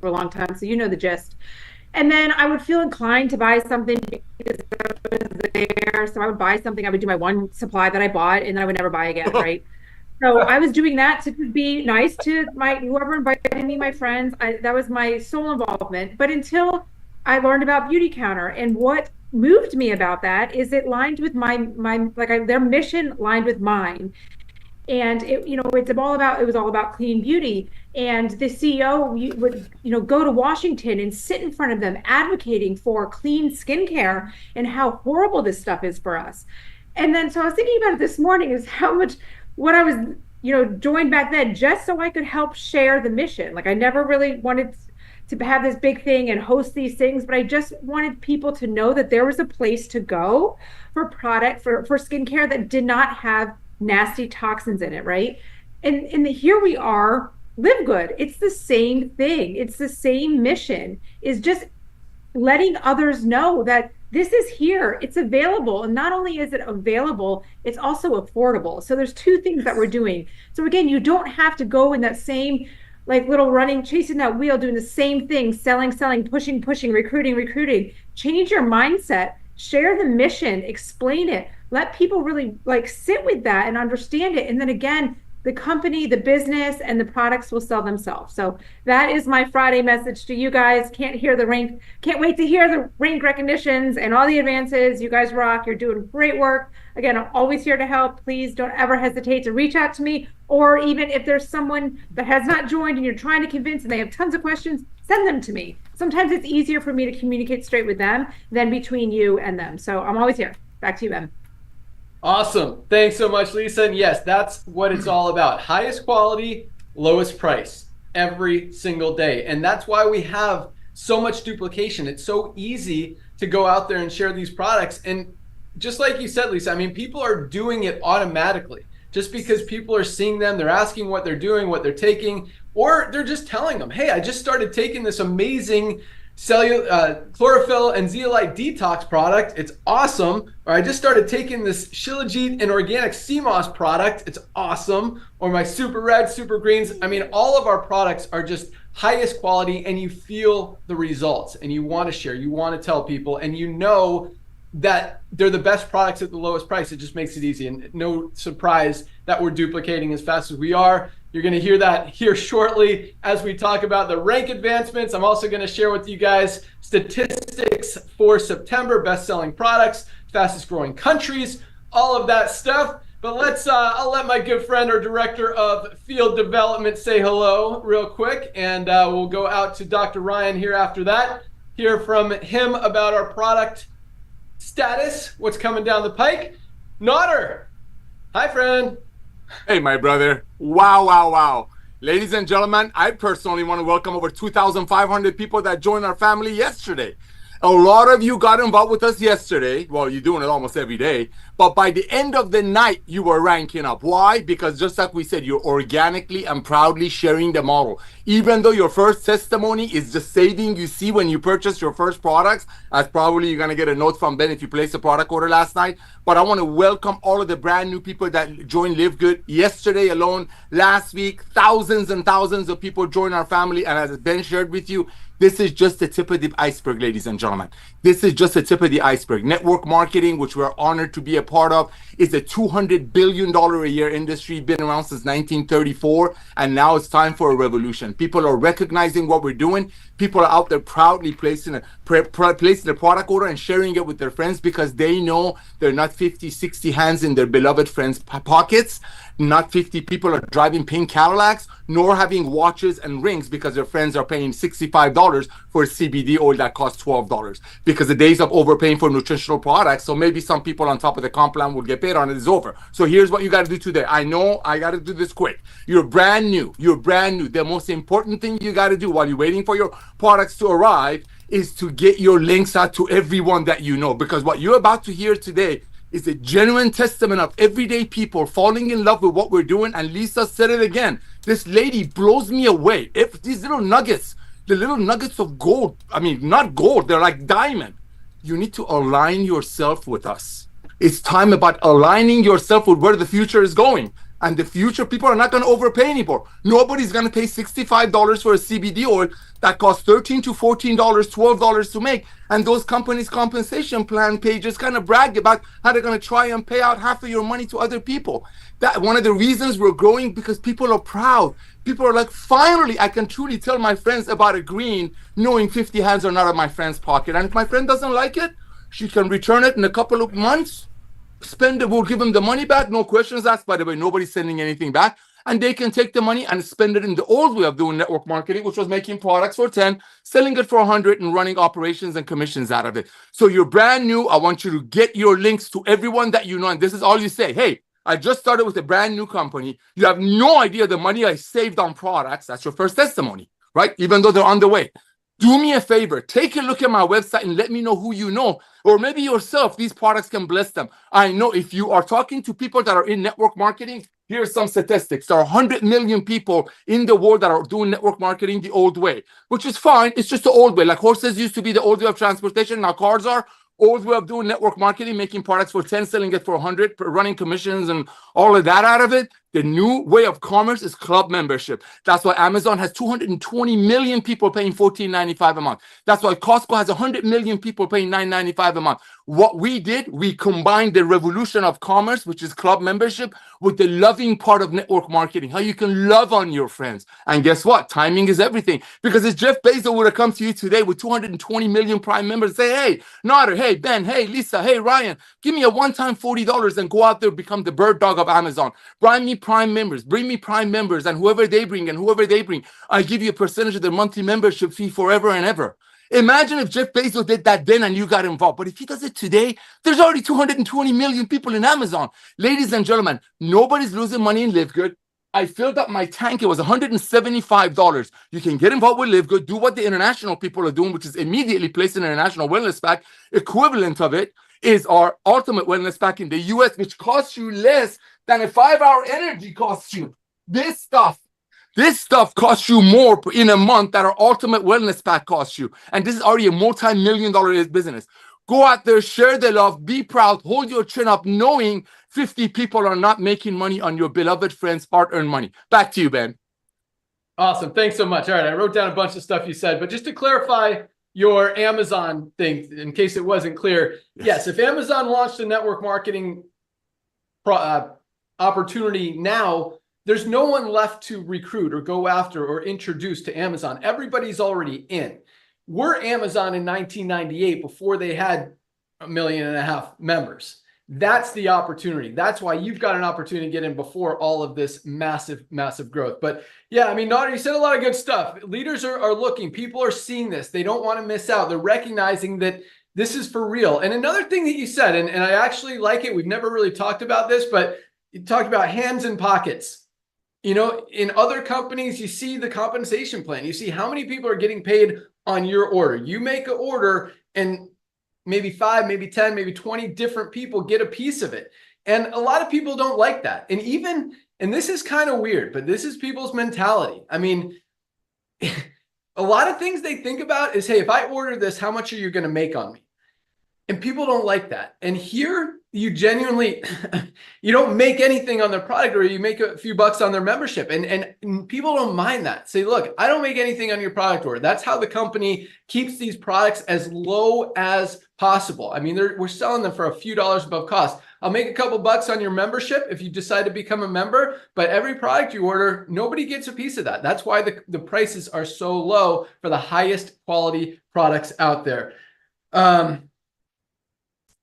for a long time, so you know the gist. And then I would feel inclined to buy something because I was there. So I would buy something. I would do my one supply that I bought, and then I would never buy again, right? So I was doing that to be nice to my whoever invited me, my friends. That was my sole involvement. But until I learned about Beauty Counter, and what moved me about that is it lined with their mission lined with mine. And it was all about clean beauty. And the CEO would go to Washington and sit in front of them advocating for clean skincare and how horrible this stuff is for us. And then so I was thinking about it this morning, is how much what I was joined back then just so I could help share the mission. Like, I never really wanted to have this big thing and host these things, but I just wanted people to know that there was a place to go for skincare that did not have nasty toxins in it, right? And here we are, Livegood. It's the same thing. It's the same mission, is just letting others know that this is here. It's available. And not only is it available, it's also affordable. So there's two things that we're doing. So again, you don't have to go in that same little running, chasing that wheel, doing the same thing, selling, pushing, recruiting. Change your mindset, share the mission, explain it, let people really sit with that and understand it. And then again, the company, the business, and the products will sell themselves. So that is my Friday message to you guys. Can't wait to hear the rank recognitions and all the advances. You guys rock. You're doing great work. Again, I'm always here to help. Please don't ever hesitate to reach out to me, or even if there's someone that has not joined and you're trying to convince and they have tons of questions, send them to me. Sometimes it's easier for me to communicate straight with them than between you and them. So I'm always here. Back to you, Ben. Awesome. Thanks so much, Lisa. And yes, that's what it's all about. Highest quality, lowest price every single day. And that's why we have so much duplication. It's so easy to go out there and share these products. And just like you said, Lisa, I mean, people are doing it automatically. Just because people are seeing them, they're asking what they're doing, what they're taking, or they're just telling them, hey, I just started taking this amazing chlorophyll and zeolite detox product. It's awesome. Or I just started taking this shilajit and organic sea moss product. It's awesome. Or my super red, super greens. I mean, all of our products are just highest quality, and you feel the results, and you want to share, you want to tell people, and you know that they're the best products at the lowest price. It just makes it easy, and no surprise that we're duplicating as fast as we are. You're going to hear that here shortly as we talk about the rank advancements. I'm also going to share with you guys statistics for September, best-selling products, fastest growing countries, all of that stuff. But I'll let my good friend, our director of field development, say hello real quick, and we'll go out to Dr. Ryan here after that, hear from him about our product status, what's coming down the pike. Nodder, hi, friend. Hey, my brother. Wow. Ladies and gentlemen, I personally want to welcome over 2,500 people that joined our family yesterday. A lot of you got involved with us yesterday. Well, you're doing it almost every day. But by the end of the night, you were ranking up. Why? Because just like we said, you're organically and proudly sharing the model. Even though your first testimony is the saving you see when you purchase your first products, as probably you're going to get a note from Ben if you placed a product order last night. But I want to welcome all of the brand new people that joined Livegood yesterday alone. Last week, thousands and thousands of people joined our family. And as Ben shared with you, this is just the tip of the iceberg, ladies and gentlemen. This is just the tip of the iceberg. Network marketing, which we're honored to be a part of, is a $200 billion a year industry, been around since 1934, and now it's time for a revolution. People are recognizing what we're doing. People are out there proudly placing a product order and sharing it with their friends because they know they're not 50, 60 hands in their beloved friends' pockets. Not 50 people are driving pink Cadillacs, nor having watches and rings because their friends are paying $65 for a CBD oil that costs $12. Because the days of overpaying for nutritional products, so maybe some people on top of the comp plan will get paid on it, is over. So here's what you got to do today. I know I got to do this quick. You're brand new. The most important thing you got to do while you're waiting for your products to arrive is to get your links out to everyone that you know. Because what you're about to hear today is a genuine testament of everyday people falling in love with what we're doing. And Lisa said it again. This lady blows me away. If these little nuggets, the little nuggets of gold, I mean, not gold, they're like diamond. You need to align yourself with us. It's time about aligning yourself with where the future is going. And the future, people are not going to overpay anymore. Nobody's going to pay $65 for a CBD oil that costs $13 to $14, $12 to make. And those companies' compensation plan pages kind of brag about how they're going to try and pay out half of your money to other people. That one of the reasons we're growing, because people are proud. People are like, finally, I can truly tell my friends about a green, knowing 50 hands are not in my friend's pocket. And if my friend doesn't like it, she can return it in a couple of months, spend it, we'll give them the money back, no questions asked. By the way, nobody's sending anything back. And they can take the money and spend it in the old way of doing network marketing, which was making products for 10, selling it for 100, and running operations and commissions out of it. So you're brand new. I want you to get your links to everyone that you know. And this is all you say. Hey, I just started with a brand new company. You have no idea the money I saved on products. That's your first testimony, right? Even though they're on the way. Do me a favor, take a look at my website and let me know who you know, or maybe yourself, these products can bless them. I know if you are talking to people that are in network marketing, here's some statistics. There are 100 million people in the world that are doing network marketing the old way, which is fine. It's just the old way. Like horses used to be the old way of transportation. Now cars are. Old way of doing network marketing, making products for 10, selling it for 100, running commissions and all of that out of it. The new way of commerce is club membership. That's why Amazon has 220 million people paying $14.95 a month. That's why Costco has 100 million people paying $9.95 a month. What we did, we combined the revolution of commerce, which is club membership, with the loving part of network marketing, how you can love on your friends. And guess what? Timing is everything. Because if Jeff Bezos would have come to you today with 220 million Prime members and say, hey, Nader, hey, Ben, hey, Lisa, hey, Ryan, give me a one-time $40 and go out there, become the bird dog of Amazon. Bring me Prime members, and whoever they bring, I give you a percentage of their monthly membership fee forever and ever. Imagine if Jeff Bezos did that then and you got involved. But if he does it today, there's already 220 million people in Amazon. Ladies and gentlemen, nobody's losing money in Livegood. I filled up my tank. It was $175. You can get involved with Livegood, do what the international people are doing, which is immediately place an international wellness pack. Equivalent of it is our ultimate wellness pack in the US, which costs you less than a 5-hour energy costs you. This stuff costs you more in a month that our ultimate wellness pack costs you. And this is already a multi-million-dollar business. Go out there, share the love, be proud, hold your chin up, knowing 50 people are not making money on your beloved friend's hard-earned money. Back to you, Ben. Awesome. Thanks so much. All right. I wrote down a bunch of stuff you said, but just to clarify your Amazon thing, in case it wasn't clear. Yes, if Amazon launched a network marketing opportunity now, there's no one left to recruit or go after or introduce to Amazon. Everybody's already in. We're Amazon in 1998 before they had 1.5 million members. That's the opportunity. That's why you've got an opportunity to get in before all of this massive, massive growth. But yeah, I mean, Nader, you said a lot of good stuff. Leaders are looking. People are seeing this. They don't want to miss out. They're recognizing that this is for real. And another thing that you said, and I actually like it, we've never really talked about this, but you talked about hands in pockets. You know, in other companies, you see the compensation plan. You see how many people are getting paid on your order. You make an order and maybe 5, maybe 10, maybe 20 different people get a piece of it. And a lot of people don't like that. And this is kind of weird, but this is people's mentality. I mean, a lot of things they think about is, hey, if I order this, how much are you going to make on me? And people don't like that. And here you genuinely, you don't make anything on their product, or you make a few bucks on their membership. And people don't mind that. Say, look, I don't make anything on your product order. That's how the company keeps these products as low as possible. I mean, we're selling them for a few dollars above cost. I'll make a couple bucks on your membership if you decide to become a member, but every product you order, nobody gets a piece of that. That's why the prices are so low for the highest quality products out there.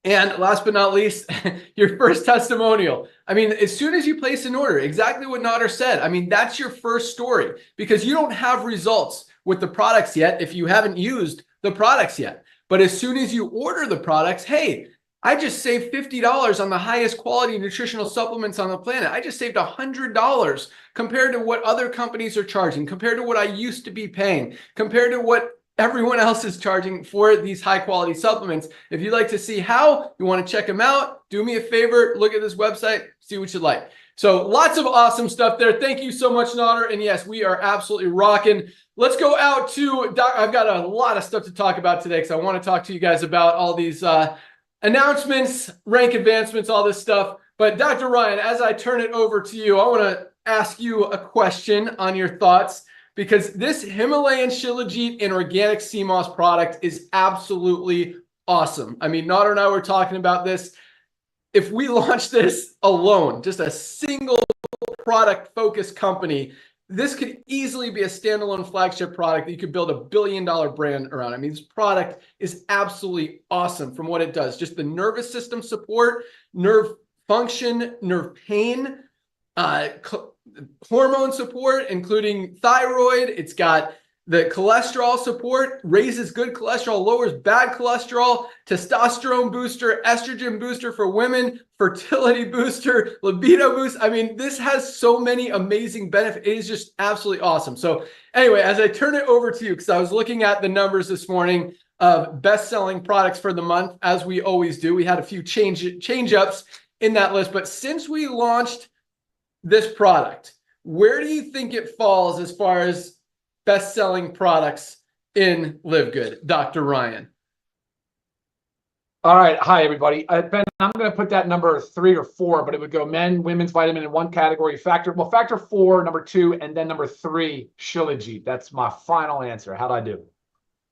And last but not least, your first testimonial. I mean, as soon as you place an order, exactly what Nader said. I mean, that's your first story, because you don't have results with the products yet if you haven't used the products yet. But as soon as you order the products, hey, I just saved $50 on the highest quality nutritional supplements on the planet. I just saved $100 compared to what other companies are charging, compared to what I used to be paying, compared to what everyone else is charging for these high quality supplements. If you'd like to see how, you want to check them out, do me a favor, look at this website, see what you like. So lots of awesome stuff there. Thank you so much, Nader. And yes, we are absolutely rocking. Let's go out to I've got a lot of stuff to talk about today, because I want to talk to you guys about all these announcements, rank advancements, all this stuff. But Dr. Ryan, as I turn it over to you, I want to ask you a question on your thoughts, because this Himalayan Shilajit and organic sea moss product is absolutely awesome. I mean, Nader and I were talking about this. If we launch this alone, just a single product focused company, this could easily be a standalone flagship product that you could build $1 billion brand around. I mean, this product is absolutely awesome from what it does. Just the nervous system support, nerve function, nerve pain, hormone support, including thyroid. It's got the cholesterol support, raises good cholesterol, lowers bad cholesterol, testosterone booster, estrogen booster for women, fertility booster, libido boost. I mean, this has so many amazing benefits. It is just absolutely awesome. So anyway, as I turn it over to you, because I was looking at the numbers this morning of best-selling products for the month, as we always do. We had a few change-ups in that list. But since we launched this product, where do you think it falls as far as best-selling products in Livegood, Dr. Ryan? All right. Hi, everybody. Ben, I'm going to put that number 3 or 4, but it would go men, women's vitamin in one category. Factor 4, number 2, and then number 3, Shilajit. That's my final answer. How'd I do?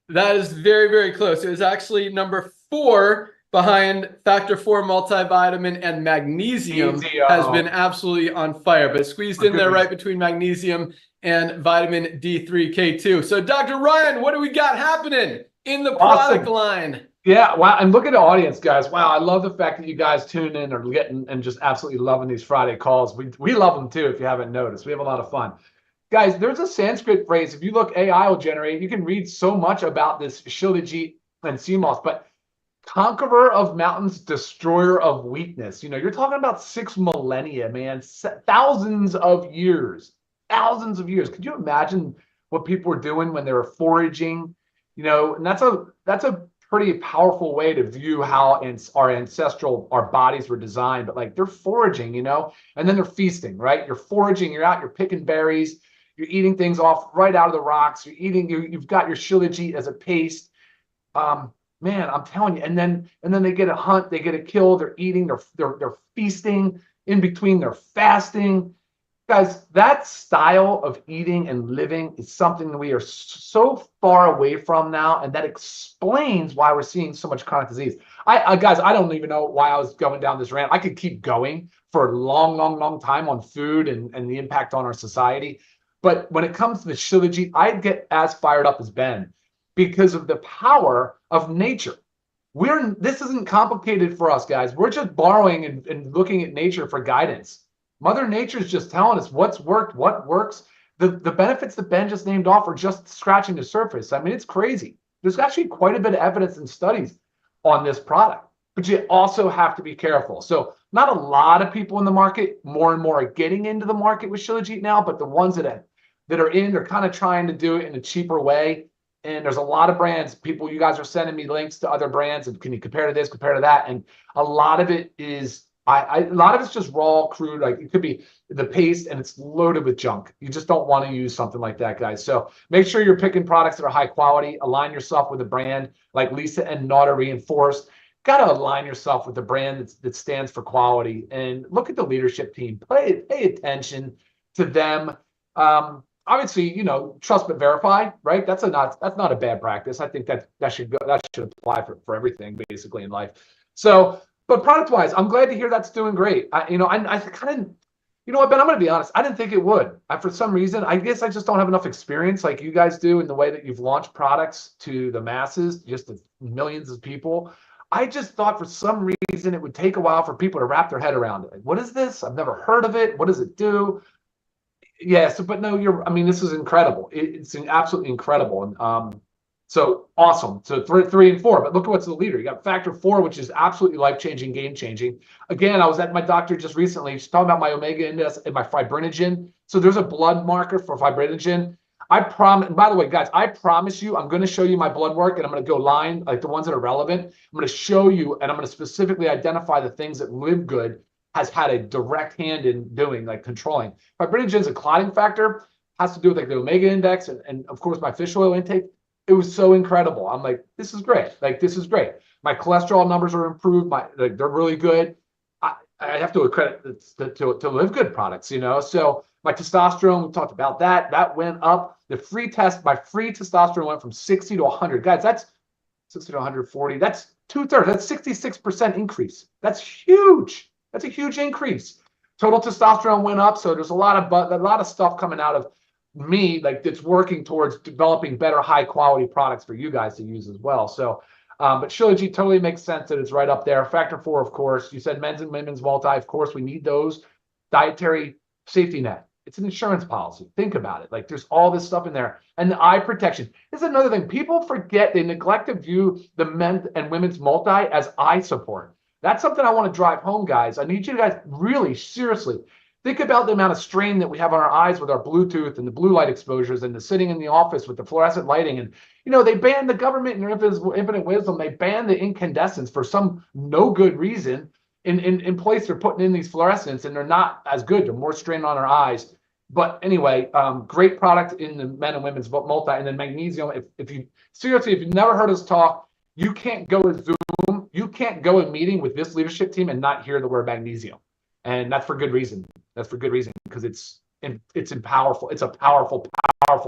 That is very, very close. It was actually number 4 behind Factor 4 multivitamin, and magnesium has been absolutely on fire, but squeezed in there right between magnesium and vitamin D3K2. So Dr. Ryan, what do we got happening in the product line? Yeah, wow. And look at the audience, guys. Wow, I love the fact that you guys tune in or getting and just absolutely loving these Friday calls. We love them too, if you haven't noticed. We have a lot of fun. Guys, there's a Sanskrit phrase. If you look, AI will generate, you can read so much about this Shilajit and sea moss, but conqueror of mountains, destroyer of weakness. You know, you're talking about 6 millennia, man, thousands of years. Could you imagine what people were doing when they were foraging? You know, and that's a pretty powerful way to view how our bodies were designed. But like, they're foraging, you know, and then they're feasting, right? You're foraging, you're out, you're picking berries, you're eating things off right out of the rocks. You've got your Shilajit as a paste. Man, I'm telling you, and then they get a hunt, they get a kill, they're eating, they're feasting, in between they're fasting. Guys, that style of eating and living is something that we are so far away from now, and that explains why we're seeing so much chronic disease. Guys, I don't even know why I was going down this rant. I could keep going for a long time on food and the impact on our society. But when it comes to the Shilajit, I get as fired up as Ben, because of the power of nature. This isn't complicated for us, guys. We're just borrowing and looking at nature for guidance. Mother Nature is just telling us what's worked, what works. The benefits that Ben just named off are just scratching the surface. I mean, it's crazy. There's actually quite a bit of evidence and studies on this product, but you also have to be careful. So not a lot of people in the market, more and more are getting into the market with Shilajit now, but the ones that are in, they're kind of trying to do it in a cheaper way. And there's a lot of brands. You guys are sending me links to other brands, and can you compare to this, compare to that? And a lot of it is, a lot of it's just raw, crude. Like, it could be the paste, and it's loaded with junk. You just don't want to use something like that, guys. So make sure you're picking products that are high quality. Align yourself with a brand like Lisa and Nader reinforced. Got to align yourself with the brand that stands for quality. And look at the leadership team. Pay attention to them. Obviously, you know, trust but verify, right? That's not a bad practice. I think that should apply for everything basically in life. So, but product wise, I'm glad to hear that's doing great. I kind of, you know what, Ben, I'm going to be honest. I didn't think it would. For some reason, I guess I just don't have enough experience like you guys do in the way that you've launched products to the masses, just to millions of people. I just thought for some reason it would take a while for people to wrap their head around it. Like, what is this? I've never heard of it. What does it do? Yes, but no, this is incredible. It's absolutely incredible. And so awesome. So 3 and 4, but look at what's the leader. You got Factor 4, which is absolutely life-changing, game-changing. Again, I was at my doctor just recently. She's talking about my omega index and my fibrinogen. So there's a blood marker for fibrinogen. I promise, by the way, guys, I promise you, I'm going to show you my blood work, and I'm going to go line, like the ones that are relevant. I'm going to show you, and I'm going to specifically identify the things that Livegood has had a direct hand in doing, like controlling. Fibrinogen is a clotting factor, has to do with like the omega index and of course my fish oil intake. It was so incredible. I'm like, this is great. Like, this is great. My cholesterol numbers are improved. They're really good. I have to accredit to Livegood products, So my testosterone, we talked about that. That went up. My free testosterone went from 60 to 100. Guys, that's 60 to 140. That's 2/3. That's 66% increase. That's huge. That's a huge increase. Total testosterone went up. So there's a lot of stuff coming out of me, like that's working towards developing better high quality products for you guys to use as well. So, but Shilajit totally makes sense that it's right up there. Factor 4, of course. You said men's and women's multi. Of course, we need those. Dietary safety net. It's an insurance policy. Think about it. Like there's all this stuff in there. And the eye protection. This is another thing. People forget, they neglect to view the men's and women's multi as eye support. That's something I want to drive home, guys. I need you guys really seriously think about the amount of strain that we have on our eyes with our Bluetooth and the blue light exposures and the sitting in the office with the fluorescent lighting. And, they banned the government in their infinite wisdom. They banned the incandescents for some no good reason. In place, they're putting in these fluorescents and they're not as good. They're more strain on our eyes. But anyway, great product in the men and women's multi. And then magnesium. If you've never heard us talk, you can't go to Zoom. You can't go a meeting with this leadership team and not hear the word magnesium. And that's for good reason. That's for good reason, because it's powerful. It's a powerful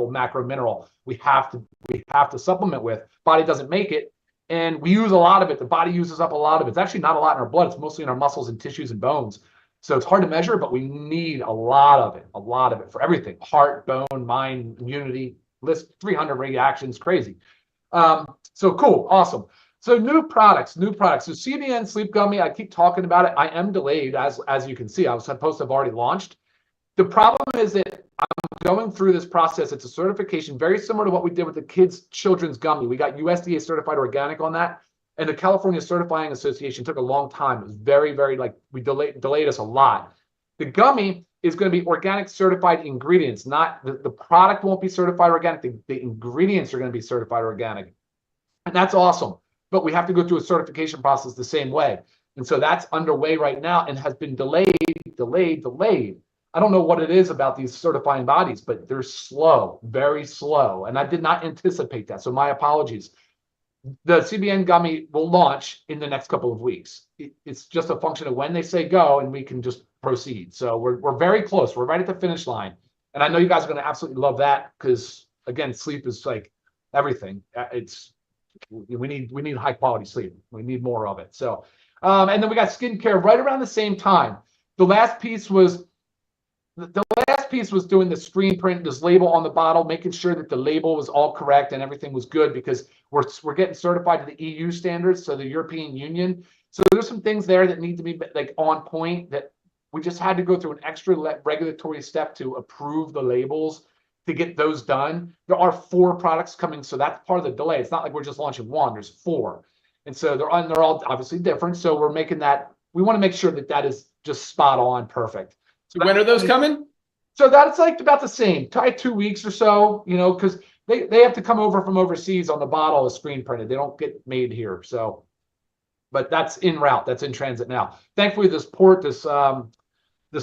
macro mineral we have to supplement with. Body doesn't make it, and we use a lot of it. The body uses up a lot of it. It's actually not a lot in our blood. It's mostly in our muscles and tissues and bones. So it's hard to measure, but we need a lot of it for everything: heart, bone, mind, immunity. List 300 reactions, crazy. So cool, awesome. So new products. So CBN Sleep Gummy, I keep talking about it. I am delayed, as you can see. I was supposed to have already launched. The problem is that I'm going through this process. It's a certification very similar to what we did with the children's gummy. We got USDA certified organic on that. And the California Certifying Association took a long time. It was very, very, we delayed us a lot. The gummy is going to be organic certified ingredients, not the product won't be certified organic. The ingredients are going to be certified organic. And that's awesome. But we have to go through a certification process the same way. And so that's underway right now and has been delayed. I don't know what it is about these certifying bodies, but they're slow, very slow. And I did not anticipate that. So my apologies. The CBN gummy will launch in the next couple of weeks. It's just a function of when they say go and we can just proceed. So we're very close. We're right at the finish line. And I know you guys are going to absolutely love that because, again, sleep is like everything. We need high quality sleep. We need more of it. So, and then we got skincare right around the same time. The last piece was doing the screen print, this label on the bottle, making sure that the label was all correct and everything was good because we're getting certified to the EU standards, so the European Union. So there's some things there that need to be like on point that we just had to go through an extra regulatory step to approve the labels to get those done. There are 4 products coming, so that's part of the delay. It's not like we're just launching one, there's 4. And so they're all obviously different. So we're making that, we want to make sure that is just spot on perfect. So when are those coming? So that's like about the same, probably 2 weeks or so, because they have to come over from overseas on the bottle is screen printed. They don't get made here. So, but that's en route, that's in transit now. Thankfully, this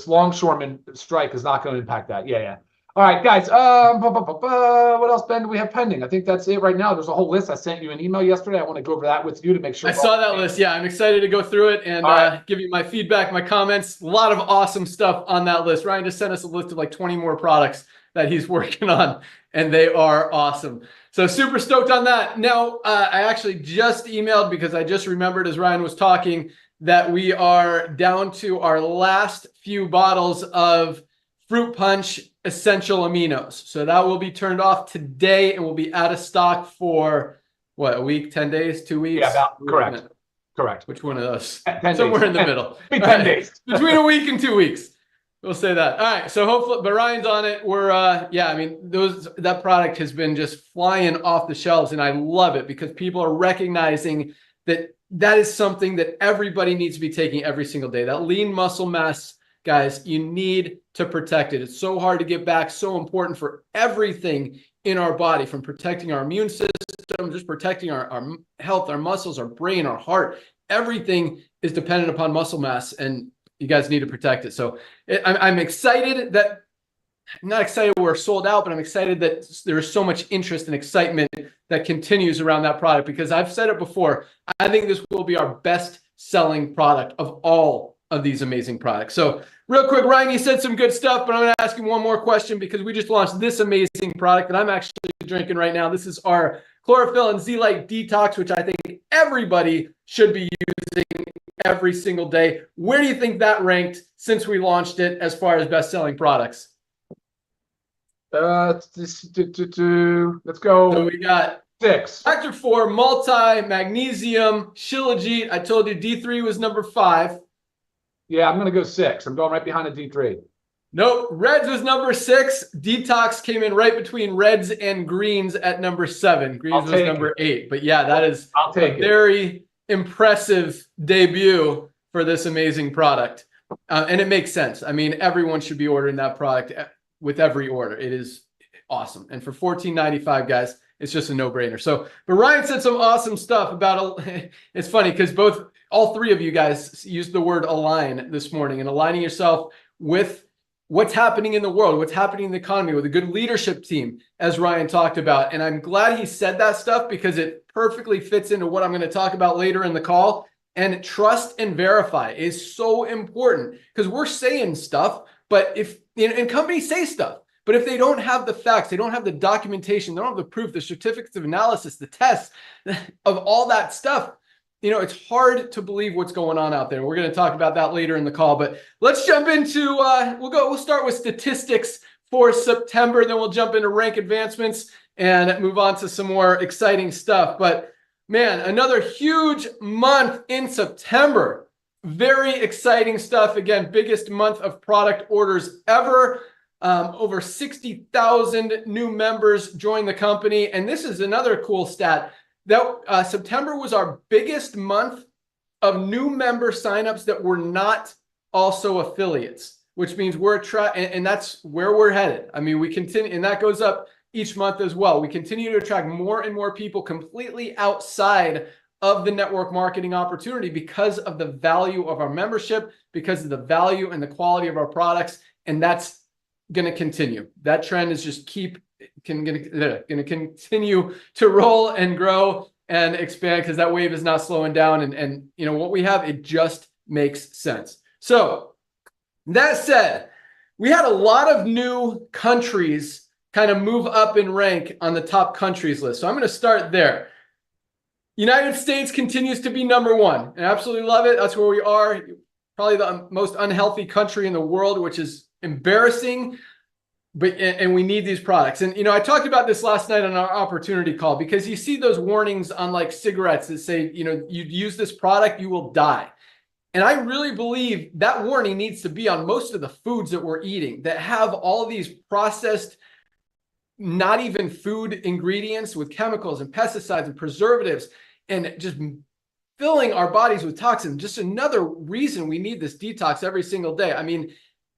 longshoreman strike is not going to impact that. Yeah. All right, guys. What else, Ben, do we have pending? I think that's it right now. There's a whole list. I sent you an email yesterday. I want to go over that with you to make sure. I saw that list. Yeah, I'm excited to go through it and give you my feedback, my comments. A lot of awesome stuff on that list. Ryan just sent us a list of like 20 more products that he's working on, and they are awesome. So super stoked on that. Now, I actually just emailed because I just remembered as Ryan was talking that we are down to our last few bottles of Fruit Punch Essential Aminos. So that will be turned off today and will be out of stock for what, a week, 10 days, 2 weeks? Yeah, correct. Which one of those? 10 Somewhere days. in the middle. 10 days. Between a week and 2 weeks. We'll say that. All right. So hopefully, but Ryan's on it. We're, that product has been just flying off the shelves and I love it because people are recognizing that is something that everybody needs to be taking every single day. That lean muscle mass, guys, you need to protect it. It's so hard to get back, so important for everything in our body, from protecting our immune system, just protecting our health, our muscles, our brain, our heart. Everything is dependent upon muscle mass, and you guys need to protect it. So I'm excited that, I'm not excited we're sold out, but I'm excited that there is so much interest and excitement that continues around that product because I've said it before, I think this will be our best selling product of all of these amazing products. So real quick, Ryan, you said some good stuff, but I'm going to ask you one more question because we just launched this amazing product that I'm actually drinking right now. This is our Chlorophyll and Z-Lite Detox, which I think everybody should be using every single day. Where do you think that ranked since we launched it as far as best-selling products? Let's go. So we got 6. Factor 4, multi, magnesium, shilajit. I told you D3 was number 5. Yeah, I'm going to go 6. I'm going right behind the D3. Nope. Reds was number 6. Detox came in right between reds and greens at number 7. Greens was number 8. But yeah, that is a very impressive debut for this amazing product. And it makes sense. I mean, everyone should be ordering that product with every order. It is awesome. And for $14.95, guys, it's just a no-brainer. So, but Ryan said some awesome stuff about, it's funny because all three of you guys used the word align this morning, and aligning yourself with what's happening in the world, what's happening in the economy, with a good leadership team, as Ryan talked about. And I'm glad he said that stuff because it perfectly fits into what I'm going to talk about later in the call. And trust and verify is so important because we're saying stuff, but and companies say stuff, but if they don't have the facts, they don't have the documentation, they don't have the proof, the certificates of analysis, the tests of all that stuff, it's hard to believe what's going on out there. We're going to talk about that later in the call, but let's jump into, we'll start with statistics for September, then we'll jump into rank advancements and move on to some more exciting stuff. But man, another huge month in September. Very exciting stuff. Again, biggest month of product orders ever. Over 60,000 new members joined the company. And this is another cool stat. That September was our biggest month of new member signups that were not also affiliates, which means and that's where we're headed. I mean, we continue, and that goes up each month as well. We continue to attract more and more people completely outside of the network marketing opportunity because of the value of our membership, because of the value and the quality of our products. And that's going to continue. That trend is just going to continue to roll and grow and expand because that wave is not slowing down. And what we have, it just makes sense. So that said, we had a lot of new countries kind of move up in rank on the top countries list. So I'm going to start there. United States continues to be number 1. I absolutely love it. That's where we are. Probably the most unhealthy country in the world, which is embarrassing. And we need these products. And, I talked about this last night on our opportunity call because you see those warnings on like cigarettes that say, you use this product, you will die. And I really believe that warning needs to be on most of the foods that we're eating that have all of these processed, not even food ingredients with chemicals and pesticides and preservatives and just filling our bodies with toxins. Just another reason we need this detox every single day. I mean,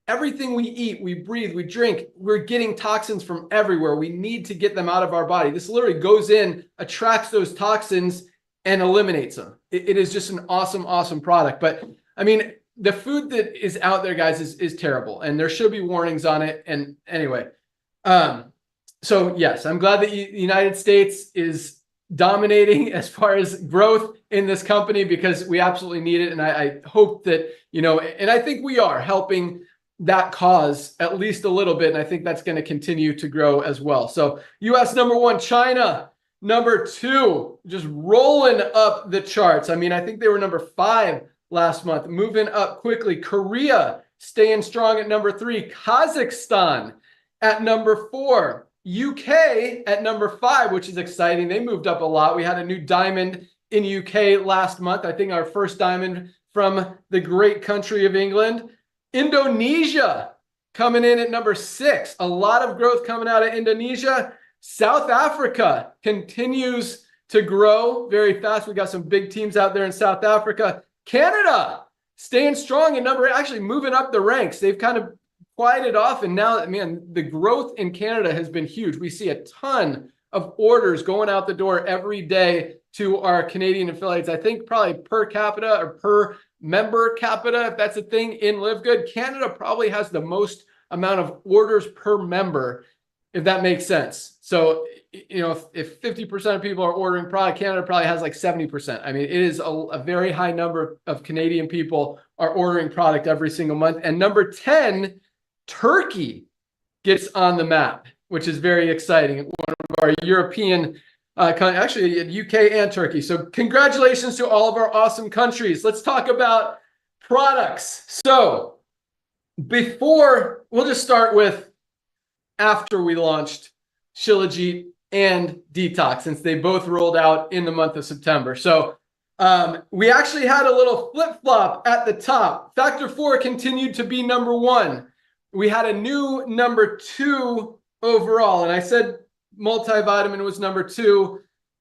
everything we eat, we breathe, we drink, we're getting toxins from everywhere. We need to get them out of our body. This literally goes in, attracts those toxins, and eliminates them. It is just an awesome, awesome product. But I mean, the food that is out there, guys, is terrible. And there should be warnings on it. And anyway, so yes, I'm glad that the United States is dominating as far as growth in this company because we absolutely need it. And I hope that, and I think we are helping that cause at least a little bit. And I think that's going to continue to grow as well. So US number 1, China number 2, just rolling up the charts. I mean, I think they were number 5 last month, moving up quickly. Korea staying strong at number 3, Kazakhstan at number 4, UK at number 5, which is exciting. They moved up a lot. We had a new diamond in UK last month. I think our first diamond from the great country of England. Indonesia coming in at number 6. A lot of growth coming out of Indonesia. South Africa continues to grow very fast. We got some big teams out there in South Africa. Canada staying strong in actually moving up the ranks. They've kind of quieted off. And now, man, the growth in Canada has been huge. We see a ton of orders going out the door every day to our Canadian affiliates. I think probably per capita or per member capita, if that's a thing in Livegood, Canada probably has the most amount of orders per member if that makes sense. So, you know, if 50% of people are ordering product, Canada probably has like 70%. I mean, it is a very high number of Canadian people are ordering product every single month. And number 10, Turkey gets on the map, which is very exciting. One of our European, actually UK and Turkey. So congratulations to all of our awesome countries. Let's talk about products. So before, we'll just start with after we launched Shilajit and Detox, since they both rolled out in the month of September. So we actually had a little flip-flop at the top. Factor 4 continued to be number 1. We had a new number 2 overall, and I said multivitamin was number 2,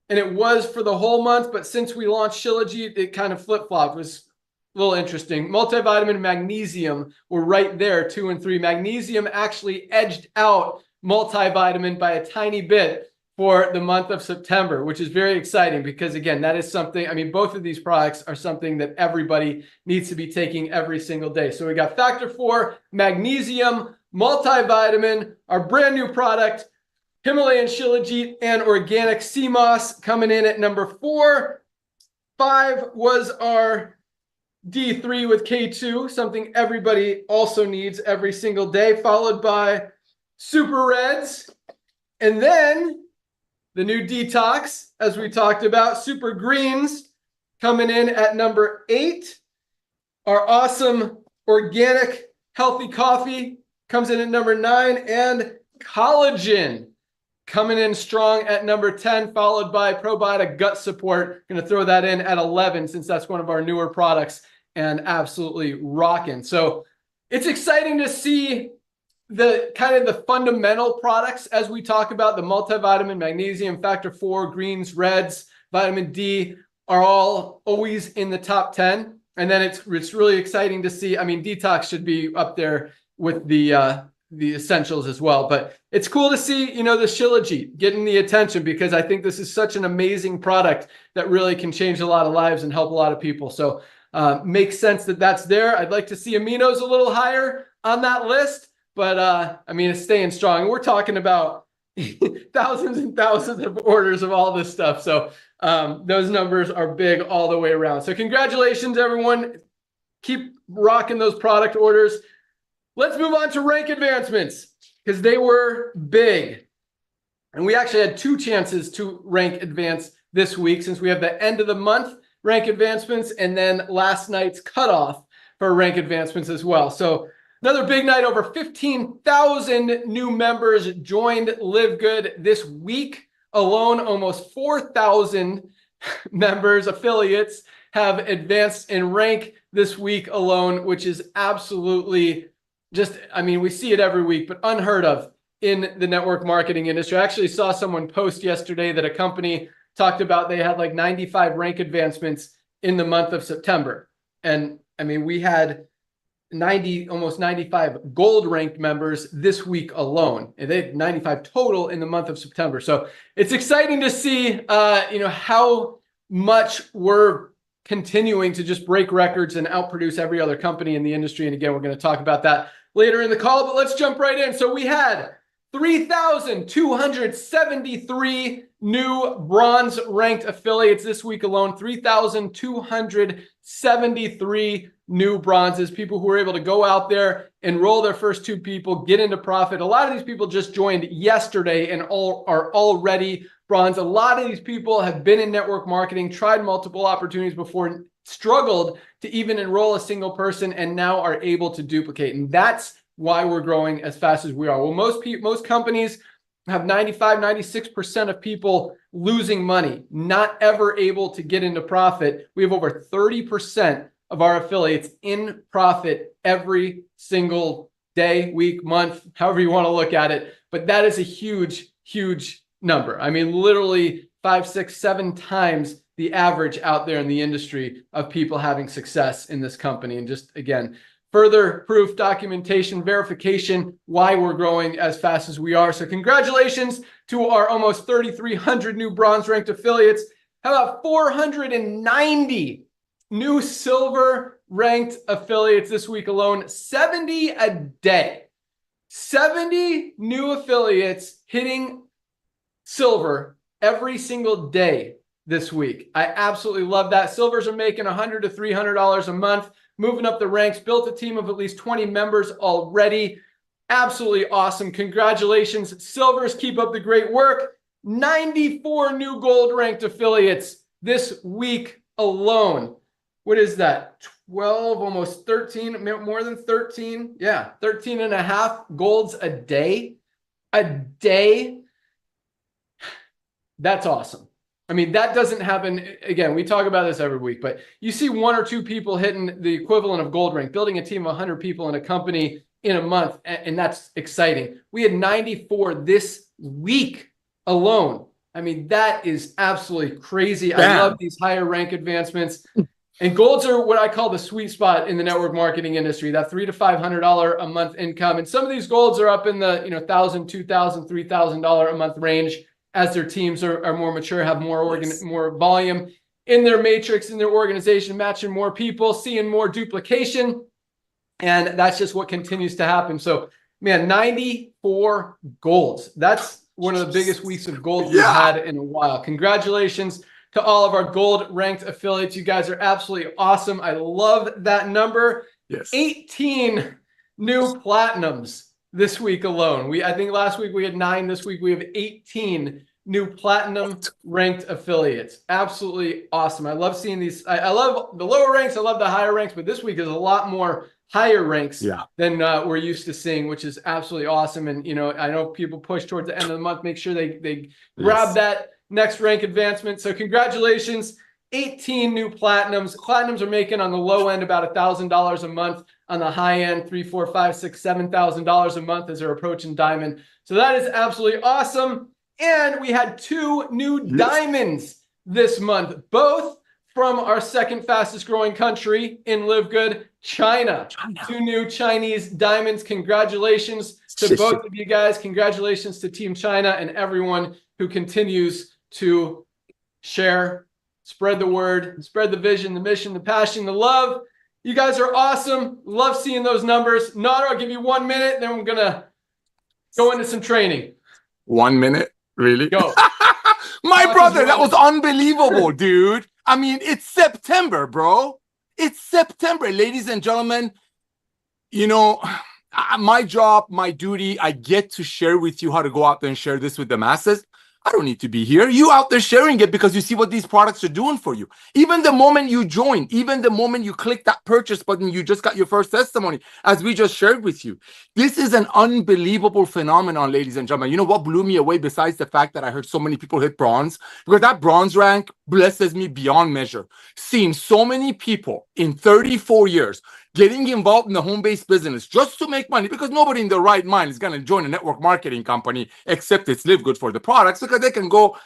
and it was for the whole month, but since we launched Shilajit, it kind of flip-flopped. It was a little interesting. Multivitamin and magnesium were right there, 2 and 3. Magnesium actually edged out multivitamin by a tiny bit for the month of September, which is very exciting because, again, that is something, I mean, both of these products are something that everybody needs to be taking every single day. So we got Factor 4, magnesium, multivitamin, our brand new product, Himalayan Shilajit, and organic sea moss coming in at number 4. 5 was our D3 with K2, something everybody also needs every single day, followed by Super Reds, and then the new Detox, as we talked about, Super Greens coming in at number 8. Our awesome organic healthy coffee comes in at number 9, and collagen coming in strong at number 10, followed by probiotic gut support. Going to throw that in at 11 since that's one of our newer products and absolutely rocking. So it's exciting to see the kind of the fundamental products as we talk about the multivitamin, magnesium, factor 4, greens, reds, vitamin D are all always in the top 10. And then it's really exciting to see. I mean, Detox should be up there with the essentials as well. But it's cool to see, you know, the Shilajit getting the attention because I think this is such an amazing product that really can change a lot of lives and help a lot of people. So makes sense that that's there. I'd like to see aminos a little higher on that list. But I mean, it's staying strong. We're talking about thousands and thousands of orders of all this stuff. So those numbers are big all the way around. So congratulations, everyone. Keep rocking those product orders. Let's move on to rank advancements because they were big. And we actually had 2 chances to rank advance this week since we have the end of the month rank advancements and then last night's cutoff for rank advancements as well. So another big night, over 15,000 new members joined Livegood this week alone. Almost 4,000 members, affiliates have advanced in rank this week alone, which is absolutely just, I mean, we see it every week, but unheard of in the network marketing industry. I actually saw someone post yesterday that a company talked about they had like 95 rank advancements in the month of September. And I mean, we had almost 95 gold ranked members this week alone, and they had 95 total in the month of September. So it's exciting to see, you know, how much we're continuing to just break records and outproduce every other company in the industry. And again, we're going to talk about that later in the call, but let's jump right in. So we had 3,273 new bronze ranked affiliates this week alone, 3,273 new bronzes, people who were able to go out there, enroll their first 2 people, get into profit. A lot of these people just joined yesterday and are already bronze. A lot of these people have been in network marketing, tried multiple opportunities before, struggled to even enroll a single person, and now are able to duplicate. And that's why we're growing as fast as we are. Well, most companies have 95, 96% of people losing money, not ever able to get into profit. We have over 30% of our affiliates in profit every single day, week, month, however you want to look at it. But that is a huge, huge number. I mean, literally 5, 6, 7 times the average out there in the industry of people having success in this company. And just, again, further proof, documentation, verification, why we're growing as fast as we are. So congratulations to our almost 3,300 new bronze ranked affiliates. How about 490 new silver ranked affiliates this week alone? 70 a day. 70 new affiliates hitting silver every single day this week. I absolutely love that. Silvers are making $100 to $300 a month, moving up the ranks, built a team of at least 20 members already. Absolutely awesome. Congratulations, Silvers. Keep up the great work. 94 new gold ranked affiliates this week alone. What is that? 12, almost 13, more than 13. Yeah, 13 and a half golds a day. A day. That's awesome. I mean, that doesn't happen. Again, we talk about this every week, but you see one or two people hitting the equivalent of gold rank, building a team of 100 people in a company in a month, and that's exciting. We had 94 this week alone. I mean, that is absolutely crazy. Damn. I love these higher rank advancements. And golds are what I call the sweet spot in the network marketing industry, that $300 to $500 a month income. And some of these golds are up in the $1,000, $2,000, $3,000 a month range as their teams are more mature, have more volume in their matrix, in their organization, matching more people, seeing more duplication. And that's just what continues to happen. So, man, 94 golds. That's one of the biggest weeks of gold we've had in a while. Congratulations to all of our gold ranked affiliates. You guys are absolutely awesome. I love that number. Yes. 18 new platinums this week alone. I think last week we had 9. This week we have 18 new platinum ranked affiliates. Absolutely awesome. I love seeing these. I love the lower ranks. I love the higher ranks, but this week is a lot more higher ranks than we're used to seeing, which is absolutely awesome. And, I know people push towards the end of the month, make sure they grab that next rank advancement. So congratulations, 18 new platinums. Platinums are making on the low end about $1,000 a month. On the high end, $3,000, $4,000, $5,000, $7,000 a month as they're approaching diamond. So that is absolutely awesome. And we had 2 new diamonds this month, both from our second fastest growing country in Livegood, China. 2 new Chinese diamonds. Congratulations to both of you guys. Congratulations to Team China and everyone who continues to share, spread the word, spread the vision, the mission, the passion, the love. You guys are awesome. Love seeing those numbers. Nader, I'll give you 1 minute, then we're going to go into some training. 1 minute? Really? Go. My brother, that was unbelievable, dude. I mean, it's September, bro. It's September, ladies and gentlemen. My job, my duty, I get to share with you how to go out there and share this with the masses. I don't need to be here. You out there sharing it because you see what these products are doing for you. Even the moment you join, even the moment you click that purchase button, you just got your first testimony, as we just shared with you. This is an unbelievable phenomenon, ladies and gentlemen. You know what blew me away besides the fact that I heard so many people hit bronze? Because that bronze rank blesses me beyond measure. Seeing so many people in 34 years getting involved in the home-based business just to make money, because nobody in their right mind is going to join a network marketing company except it's Livegood for the products, because they can go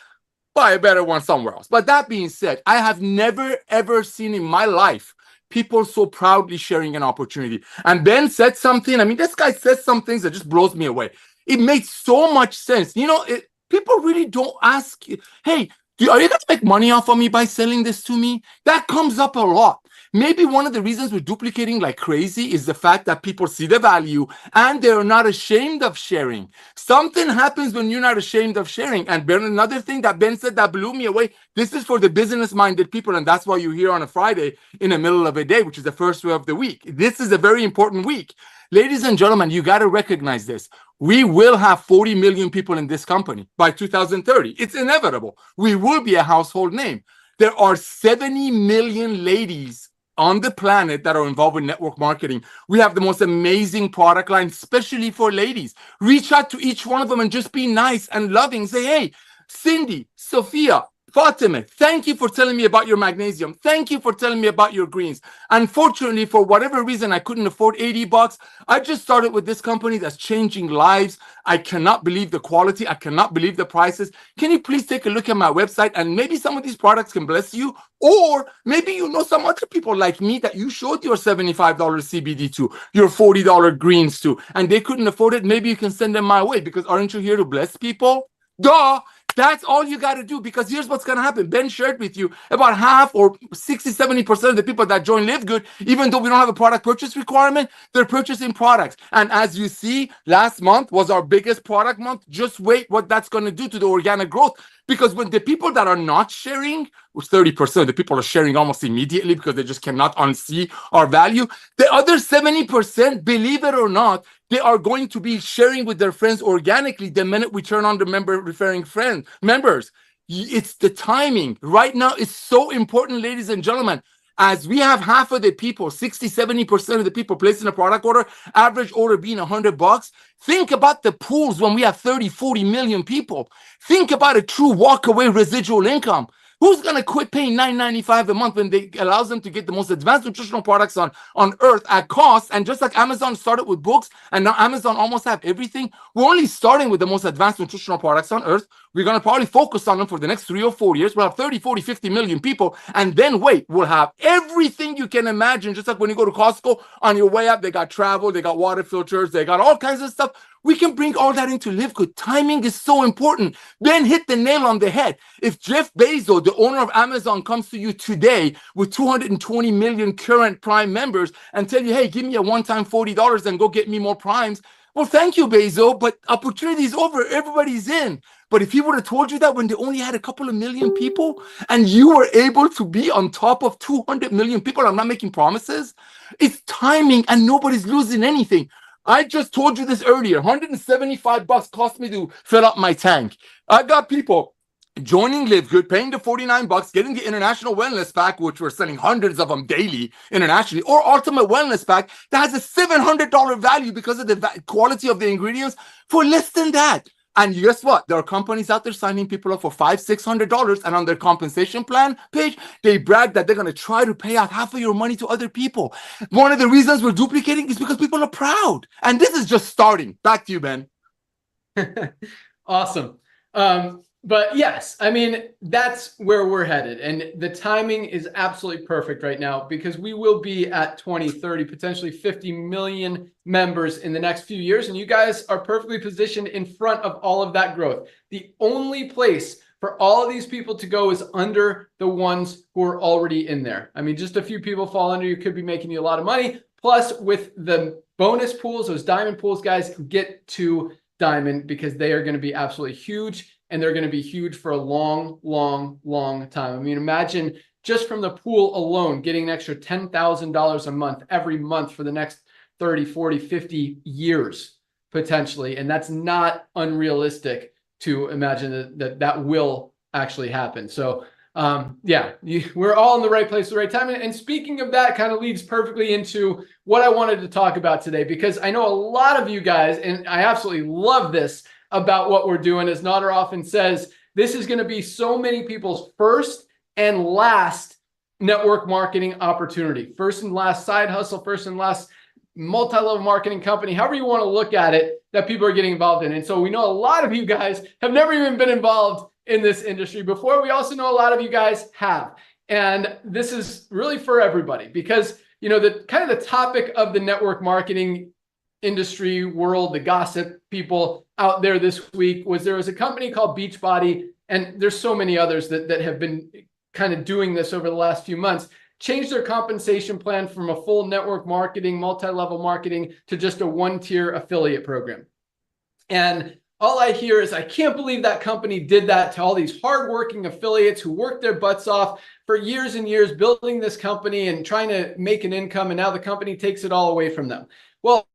buy a better one somewhere else. But that being said, I have never, ever seen in my life people so proudly sharing an opportunity. And Ben said something. I mean, this guy says some things that just blows me away. It makes so much sense. People really don't ask you, hey, are you going to make money off of me by selling this to me? That comes up a lot. Maybe one of the reasons we're duplicating like crazy is the fact that people see the value and they're not ashamed of sharing. Something happens when you're not ashamed of sharing. And Ben, another thing that Ben said that blew me away, this is for the business-minded people, and that's why you're here on a Friday in the middle of a day, which is the first day of the week. This is a very important week. Ladies and gentlemen, you got to recognize this. We will have 40 million people in this company by 2030. It's inevitable. We will be a household name. There are 70 million ladies on the planet that are involved with network marketing. We have the most amazing product line, especially for ladies. Reach out to each one of them and just be nice and loving. Say, hey, Cindy, Sophia, Fatima, thank you for telling me about your magnesium. Thank you for telling me about your greens. Unfortunately, for whatever reason, I couldn't afford $80. I just started with this company that's changing lives. I cannot believe the quality. I cannot believe the prices. Can you please take a look at my website, and maybe some of these products can bless you? Or maybe you know some other people like me that you showed your $75 CBD to, your $40 greens to, and they couldn't afford it. Maybe you can send them my way, because aren't you here to bless people? Duh. That's all you got to do, because here's what's going to happen. Ben shared with you about half or 60-70% of the people that join Livegood, even though we don't have a product purchase requirement, they're purchasing products. And as you see, last month was our biggest product month. Just wait what that's going to do to the organic growth. Because when the people that are not sharing, which 30% of the people are sharing almost immediately because they just cannot unsee our value, the other 70%, believe it or not, they are going to be sharing with their friends organically the minute we turn on the member referring members. It's the timing. Right now, it's so important, ladies and gentlemen. As we have half of the people, 60-70% of the people placing a product order, average order being $100. Think about the pools when we have 30-40 million people. Think about a true walkaway residual income. Who's going to quit paying $9.95 a month when they allows them to get the most advanced nutritional products on earth at cost? And just like Amazon started with books, and now Amazon almost have everything, we're only starting with the most advanced nutritional products on earth. We're going to probably focus on them for the next 3 or 4 years. We'll have 30, 40, 50 million people. And then wait, we'll have everything you can imagine. Just like when you go to Costco, on your way up, they got travel, they got water filters, they got all kinds of stuff. We can bring all that into Livegood. Timing is so important. Ben hit the nail on the head. If Jeff Bezos, the owner of Amazon, comes to you today with 220 million current Prime members and tell you, hey, give me a one-time $40 and go get me more Primes. Well, thank you, Bezos, but opportunity is over. Everybody's in. But if he would have told you that when they only had a couple of million people and you were able to be on top of 200 million people, I'm not making promises. It's timing and nobody's losing anything. I just told you this earlier. $175 cost me to fill up my tank. I got people joining Livegood, paying the $49, getting the International Wellness Pack, which we're selling hundreds of them daily internationally, or Ultimate Wellness Pack that has a $700 value because of the quality of the ingredients for less than that. And guess what? There are companies out there signing people up for $500-600, and on their compensation plan page, they brag that they're going to try to pay out half of your money to other people. One of the reasons we're duplicating is because people are proud. And this is just starting. Back to you, Ben. Awesome. But yes, I mean, that's where we're headed. And the timing is absolutely perfect right now, because we will be at 20, 30, potentially 50 million members in the next few years. And you guys are perfectly positioned in front of all of that growth. The only place for all of these people to go is under the ones who are already in there. I mean, just a few people fall under, you could be making you a lot of money. Plus, with the bonus pools, those diamond pools, guys, get to diamond, because they are going to be absolutely huge. And they're going to be huge for a long, long, long time. I mean, imagine just from the pool alone, getting an extra $10,000 a month every month for the next 30, 40, 50 years, potentially. And that's not unrealistic to imagine that will actually happen. So yeah, we're all in the right place at the right time. And speaking of that, kind of leads perfectly into what I wanted to talk about today, because I know a lot of you guys, and I absolutely love this about what we're doing, as Nader often says, this is going to be so many people's first and last network marketing opportunity. First and last side hustle, first and last multi-level marketing company, however you want to look at it, that people are getting involved in. And so we know a lot of you guys have never even been involved in this industry before. We also know a lot of you guys have. And this is really for everybody, because, you know, the kind of the topic of the network marketing industry world, the gossip people out there this week, was there was a company called Beachbody, and there's so many others that have been kind of doing this over the last few months, changed their compensation plan from a full network marketing, multi-level marketing, to just a one-tier affiliate program. And all I hear is, I can't believe that company did that to all these hardworking affiliates who worked their butts off for years and years building this company and trying to make an income, and now the company takes it all away from them. Well,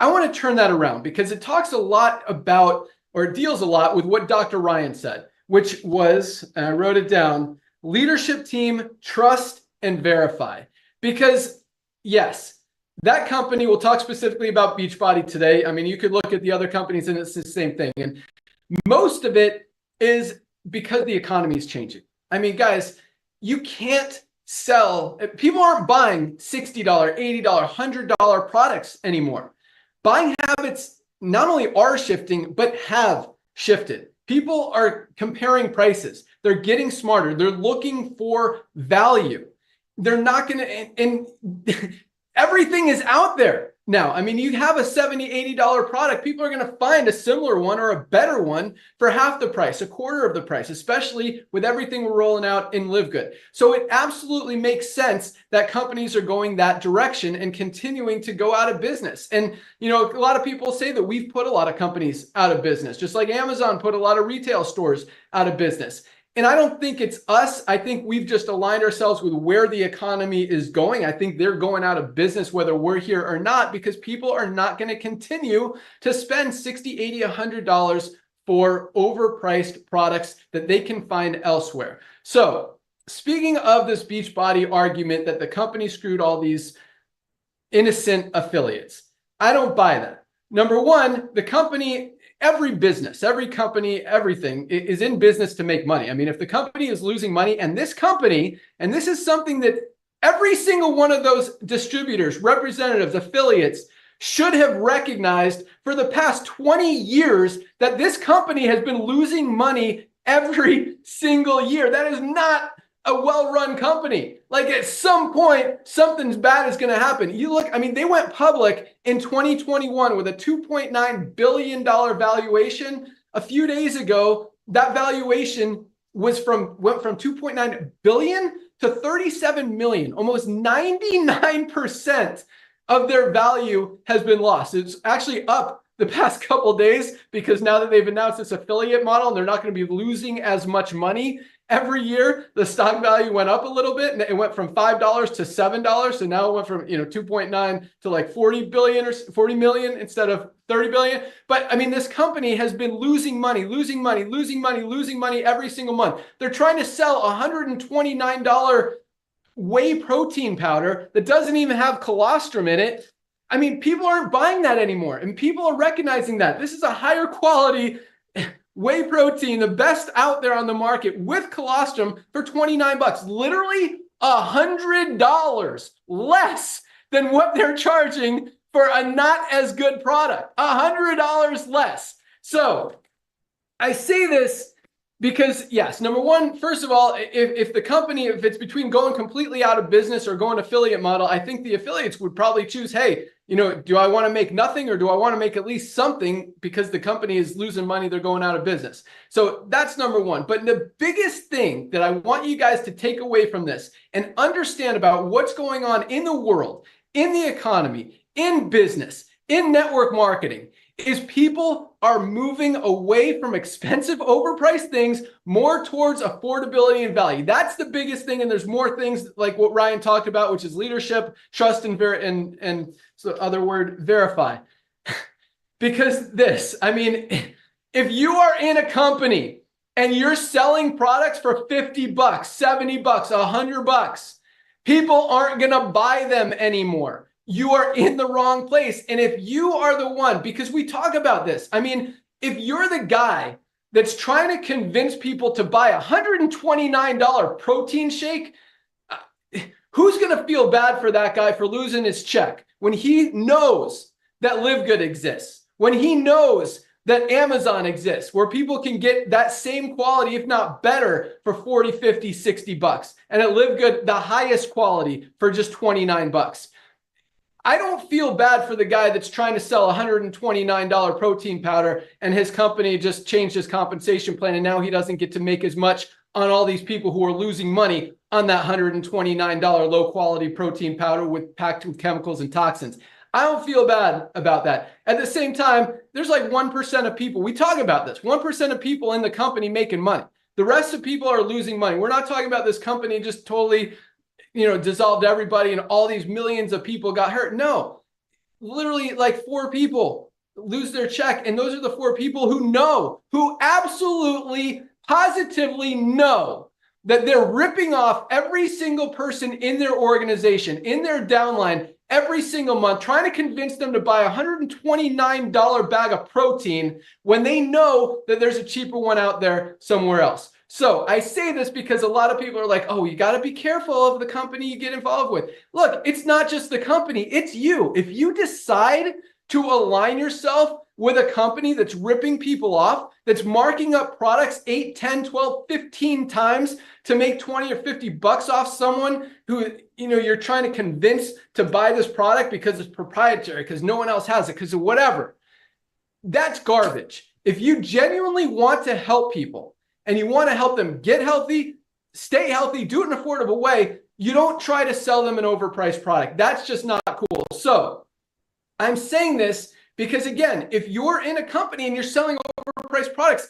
I want to turn that around, because it talks a lot about, or deals a lot with what Dr. Ryan said, which was, and I wrote it down, leadership team, trust, and verify. Because yes, that company, will talk specifically about Beachbody today. I mean, you could look at the other companies and it's the same thing. And most of it is because the economy is changing. I mean, guys, you can't sell, people aren't buying $60, $80, $100 products anymore. Buying habits not only are shifting, but have shifted. People are comparing prices. They're getting smarter. They're looking for value. They're not going to, and everything is out there. now. I mean, you have a $70, $80 product, people are going to find a similar one or a better one for half the price, a quarter of the price, especially with everything we're rolling out in Livegood. So it absolutely makes sense that companies are going that direction and continuing to go out of business. And, you know, a lot of people say that we've put a lot of companies out of business, just like Amazon put a lot of retail stores out of business. And I don't think it's us. I think we've just aligned ourselves with where the economy is going. I think they're going out of business whether we're here or not, because people are not going to continue to spend $60, $80, $100 for overpriced products that they can find elsewhere. So speaking of this Beachbody argument that the company screwed all these innocent affiliates, I don't buy that. Number one, the company, every business, every company, everything is in business to make money. I mean, if the company is losing money, and this company, and this is something that every single one of those distributors, representatives, affiliates should have recognized for the past 20 years, that this company has been losing money every single year. That is not a well-run company. Like, at some point, something's bad is going to happen. You look, I mean, they went public in 2021 with a $2.9 billion valuation. A few days ago, that valuation went from 2.9 billion to 37 million. Almost 99% of their value has been lost. It's actually up the past couple of days, because now that they've announced this affiliate model and they're not going to be losing as much money every year, the stock value went up a little bit, and it went from $5 to $7. So now it went from 2.9 to like 40 billion or 40 million instead of 30 billion. But I mean, this company has been losing money every single month. They're trying to sell $129 whey protein powder that doesn't even have colostrum in it. I mean, people aren't buying that anymore, and people are recognizing that this is a higher quality whey protein, the best out there on the market with colostrum, for 29 bucks, literally $100 less than what they're charging for a not as good product, $100 less. So I say this because, yes, number one, first of all, if the company, if it's between going completely out of business or going affiliate model, I think the affiliates would probably choose, hey, do I want to make nothing, or do I want to make at least something, because the company is losing money, they're going out of business. So that's number one. But the biggest thing that I want you guys to take away from this and understand about what's going on in the world, in the economy, in business, in network marketing, is people are moving away from expensive, overpriced things more towards affordability and value. That's the biggest thing. And there's more things like what Ryan talked about, which is leadership, trust, and so other word, verify. Because this, I mean, if you are in a company and you're selling products for 50 bucks, 70 bucks, 100 bucks, people aren't going to buy them anymore. You are in the wrong place. And if you are the one, because we talk about this, I mean, if you're the guy that's trying to convince people to buy a $129 protein shake, who's going to feel bad for that guy for losing his check when he knows that Livegood exists, when he knows that Amazon exists, where people can get that same quality, if not better, for 40, 50, 60 bucks. And at Livegood, the highest quality for just 29 bucks. I don't feel bad for the guy that's trying to sell $129 protein powder and his company just changed his compensation plan, and now he doesn't get to make as much on all these people who are losing money on that $129 low quality protein powder packed with chemicals and toxins. I don't feel bad about that. At the same time, there's like 1% of people, we talk about this, 1% of people in the company making money. The rest of people are losing money. We're not talking about this company just totally dissolved everybody and all these millions of people got hurt. No, literally like 4 people lose their check. And those are the 4 people who absolutely, positively know that they're ripping off every single person in their organization, in their downline, every single month, trying to convince them to buy a $129 bag of protein when they know that there's a cheaper one out there somewhere else. So I say this because a lot of people are like, oh, you got to be careful of the company you get involved with. Look, it's not just the company, it's you. If you decide to align yourself with a company that's ripping people off, that's marking up products 8, 10, 12, 15 times to make 20 or 50 bucks off someone who, you're trying to convince to buy this product because it's proprietary, because no one else has it, because of whatever. That's garbage. If you genuinely want to help people and you want to help them get healthy, stay healthy, do it in an affordable way, you don't try to sell them an overpriced product. That's just not cool. So I'm saying this because, again, if you're in a company and you're selling overpriced products,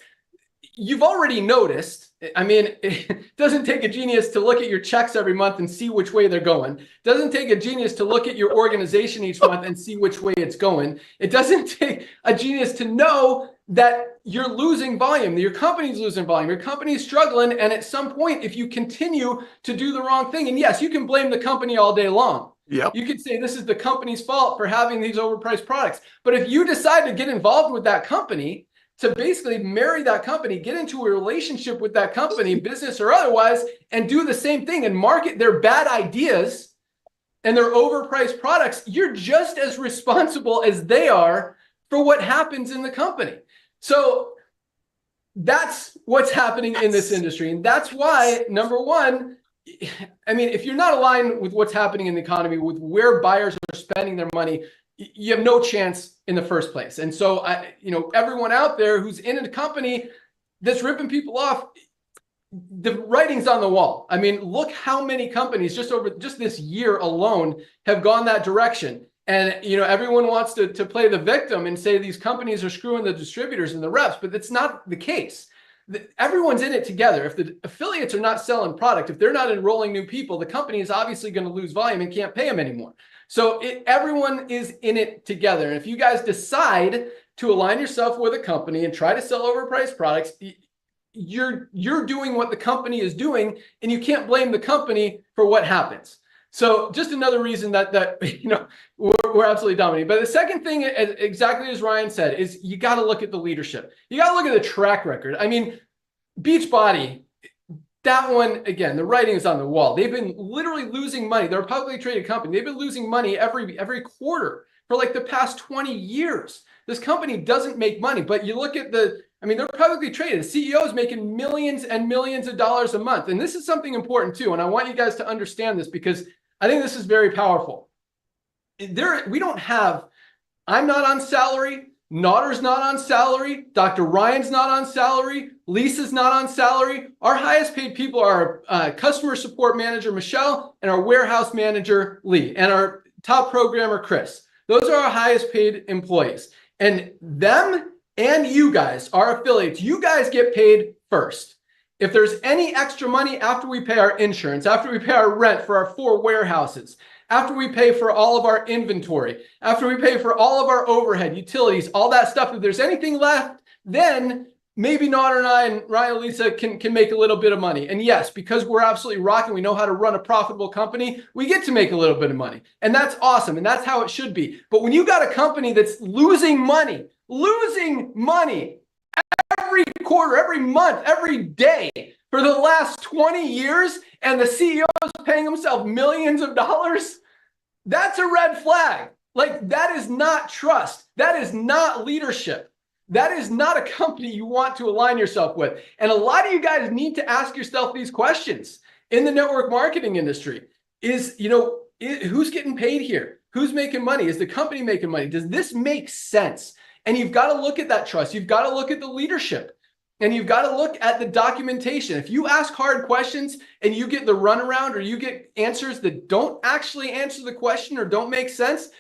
you've already noticed. I mean, it doesn't take a genius to look at your checks every month and see which way they're going. It doesn't take a genius to look at your organization each month and see which way it's going. It doesn't take a genius to know that you're losing volume, that your company's losing volume, your company's struggling. And at some point, if you continue to do the wrong thing, and yes, you can blame the company all day long. Yep. You could say this is the company's fault for having these overpriced products. But if you decide to get involved with that company, to basically marry that company, get into a relationship with that company, business or otherwise, and do the same thing and market their bad ideas and their overpriced products, you're just as responsible as they are for what happens in the company. So that's what's happening in this industry. And that's why, number one, I mean, if you're not aligned with what's happening in the economy, with where buyers are spending their money, you have no chance in the first place. And so, everyone out there who's in a company that's ripping people off, the writing's on the wall. I mean, look how many companies just this year alone have gone that direction. And, everyone wants to play the victim and say these companies are screwing the distributors and the reps, but that's not the case. Everyone's in it together. If the affiliates are not selling product, if they're not enrolling new people, the company is obviously going to lose volume and can't pay them anymore. So everyone is in it together. And if you guys decide to align yourself with a company and try to sell overpriced products, you're doing what the company is doing, and you can't blame the company for what happens. So just another reason that we're absolutely dominating. But the second thing, exactly as Ryan said, is you got to look at the leadership. You got to look at the track record. I mean, Beachbody, that one, again, the writing is on the wall. They've been literally losing money. They're a publicly traded company. They've been losing money every quarter for like the past 20 years. This company doesn't make money, but you look at they're publicly traded. The CEO is making millions and millions of dollars a month. And this is something important too. And I want you guys to understand this because I think this is very powerful. I'm not on salary. Notter's not on salary. Dr. Ryan's not on salary. Lisa's not on salary. Our highest paid people are customer support manager, Michelle, and our warehouse manager, Lee, and our top programmer, Chris. Those are our highest paid employees. And them and you guys, our affiliates, you guys get paid first. If there's any extra money after we pay our insurance, after we pay our rent for our 4 warehouses, after we pay for all of our inventory, after we pay for all of our overhead, utilities, all that stuff, if there's anything left, then maybe Notter and I and Ryan and Lisa can make a little bit of money. And yes, because we're absolutely rocking, we know how to run a profitable company, we get to make a little bit of money. And that's awesome. And that's how it should be. But when you got a company that's losing money every quarter, every month, every day for the last 20 years, and the CEO is paying himself millions of dollars, that's a red flag. Like, that is not trust. That is not leadership. That is not a company you want to align yourself with. And a lot of you guys need to ask yourself these questions in the network marketing industry. Who's getting paid here? Who's making money? Is the company making money? Does this make sense? And you've got to look at that trust. You've got to look at the leadership. And you've got to look at the documentation. If you ask hard questions and you get the runaround or you get answers that don't actually answer the question or don't make sense,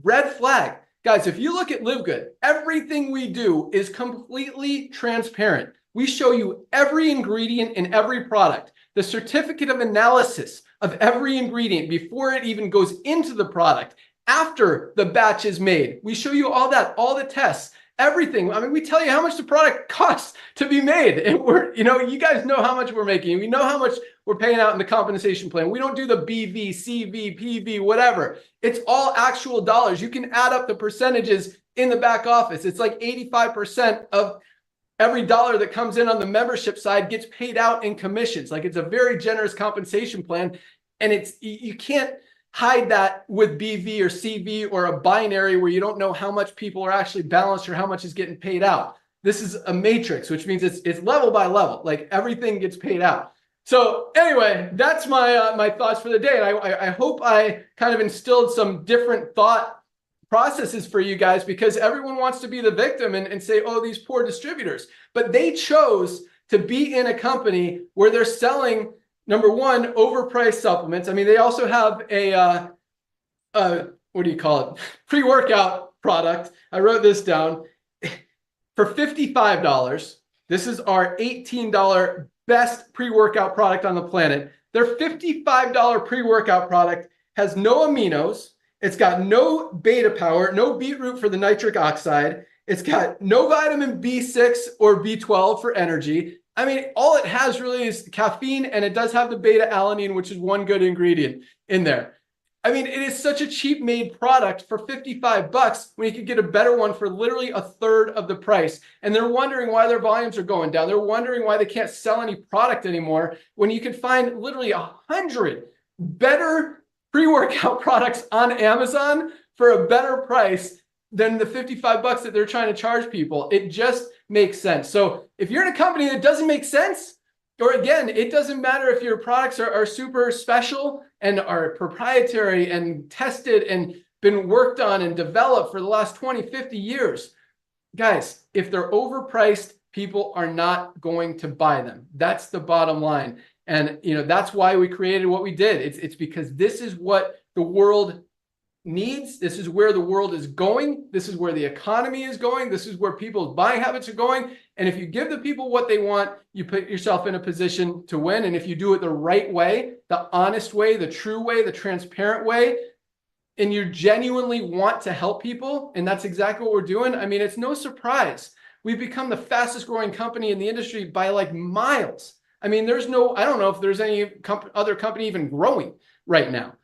red flag. Guys, if you look at Livegood, everything we do is completely transparent. We show you every ingredient in every product, the certificate of analysis of every ingredient before it even goes into the product, after the batch is made. We show you all that, all the tests. Everything. I mean, we tell you how much the product costs to be made. And you guys know how much we're making. We know how much we're paying out in the compensation plan. We don't do the BV, CV, PV, whatever. It's all actual dollars. You can add up the percentages in the back office. It's like 85% of every dollar that comes in on the membership side gets paid out in commissions. Like, it's a very generous compensation plan. And you can't hide that with BV or CV or a binary where you don't know how much people are actually balanced or how much is getting paid out. This is a matrix, which means it's level by level, like everything gets paid out. So anyway, that's my my thoughts for the day. And I hope I kind of instilled some different thought processes for you guys, because everyone wants to be the victim and say, oh, these poor distributors. But they chose to be in a company where they're selling, number one, overpriced supplements. I mean, they also have a, what do you call it? Pre-workout product. I wrote this down. For $55, this is our $18 best pre-workout product on the planet. Their $55 pre-workout product has no aminos. It's got no beta power, no beetroot for the nitric oxide. It's got no vitamin B6 or B12 for energy. I mean, all it has really is caffeine, and it does have the beta alanine, which is one good ingredient in there. I mean, it is such a cheap made product for $55 when you could get a better one for literally a third of the price. And they're wondering why their volumes are going down. They're wondering why they can't sell any product anymore when you can find literally 100 better pre-workout products on Amazon for a better price than the $55 that they're trying to charge people. It just makes sense. So if you're in a company that doesn't make sense, or again, it doesn't matter if your products are super special and are proprietary and tested and been worked on and developed for the last 20, 50 years. Guys, if they're overpriced, people are not going to buy them. That's the bottom line. And that's why we created what we did. It's because this is what the world needs. This is where the world is going. This is where the economy is going. This is where people's buying habits are going. And if you give the people what they want, you put yourself in a position to win. And if you do it the right way, the honest way, the true way, the transparent way, and you genuinely want to help people, and that's exactly what we're doing. I mean, it's no surprise. We've become the fastest growing company in the industry by like miles. I mean, I don't know if there's any other company even growing right now.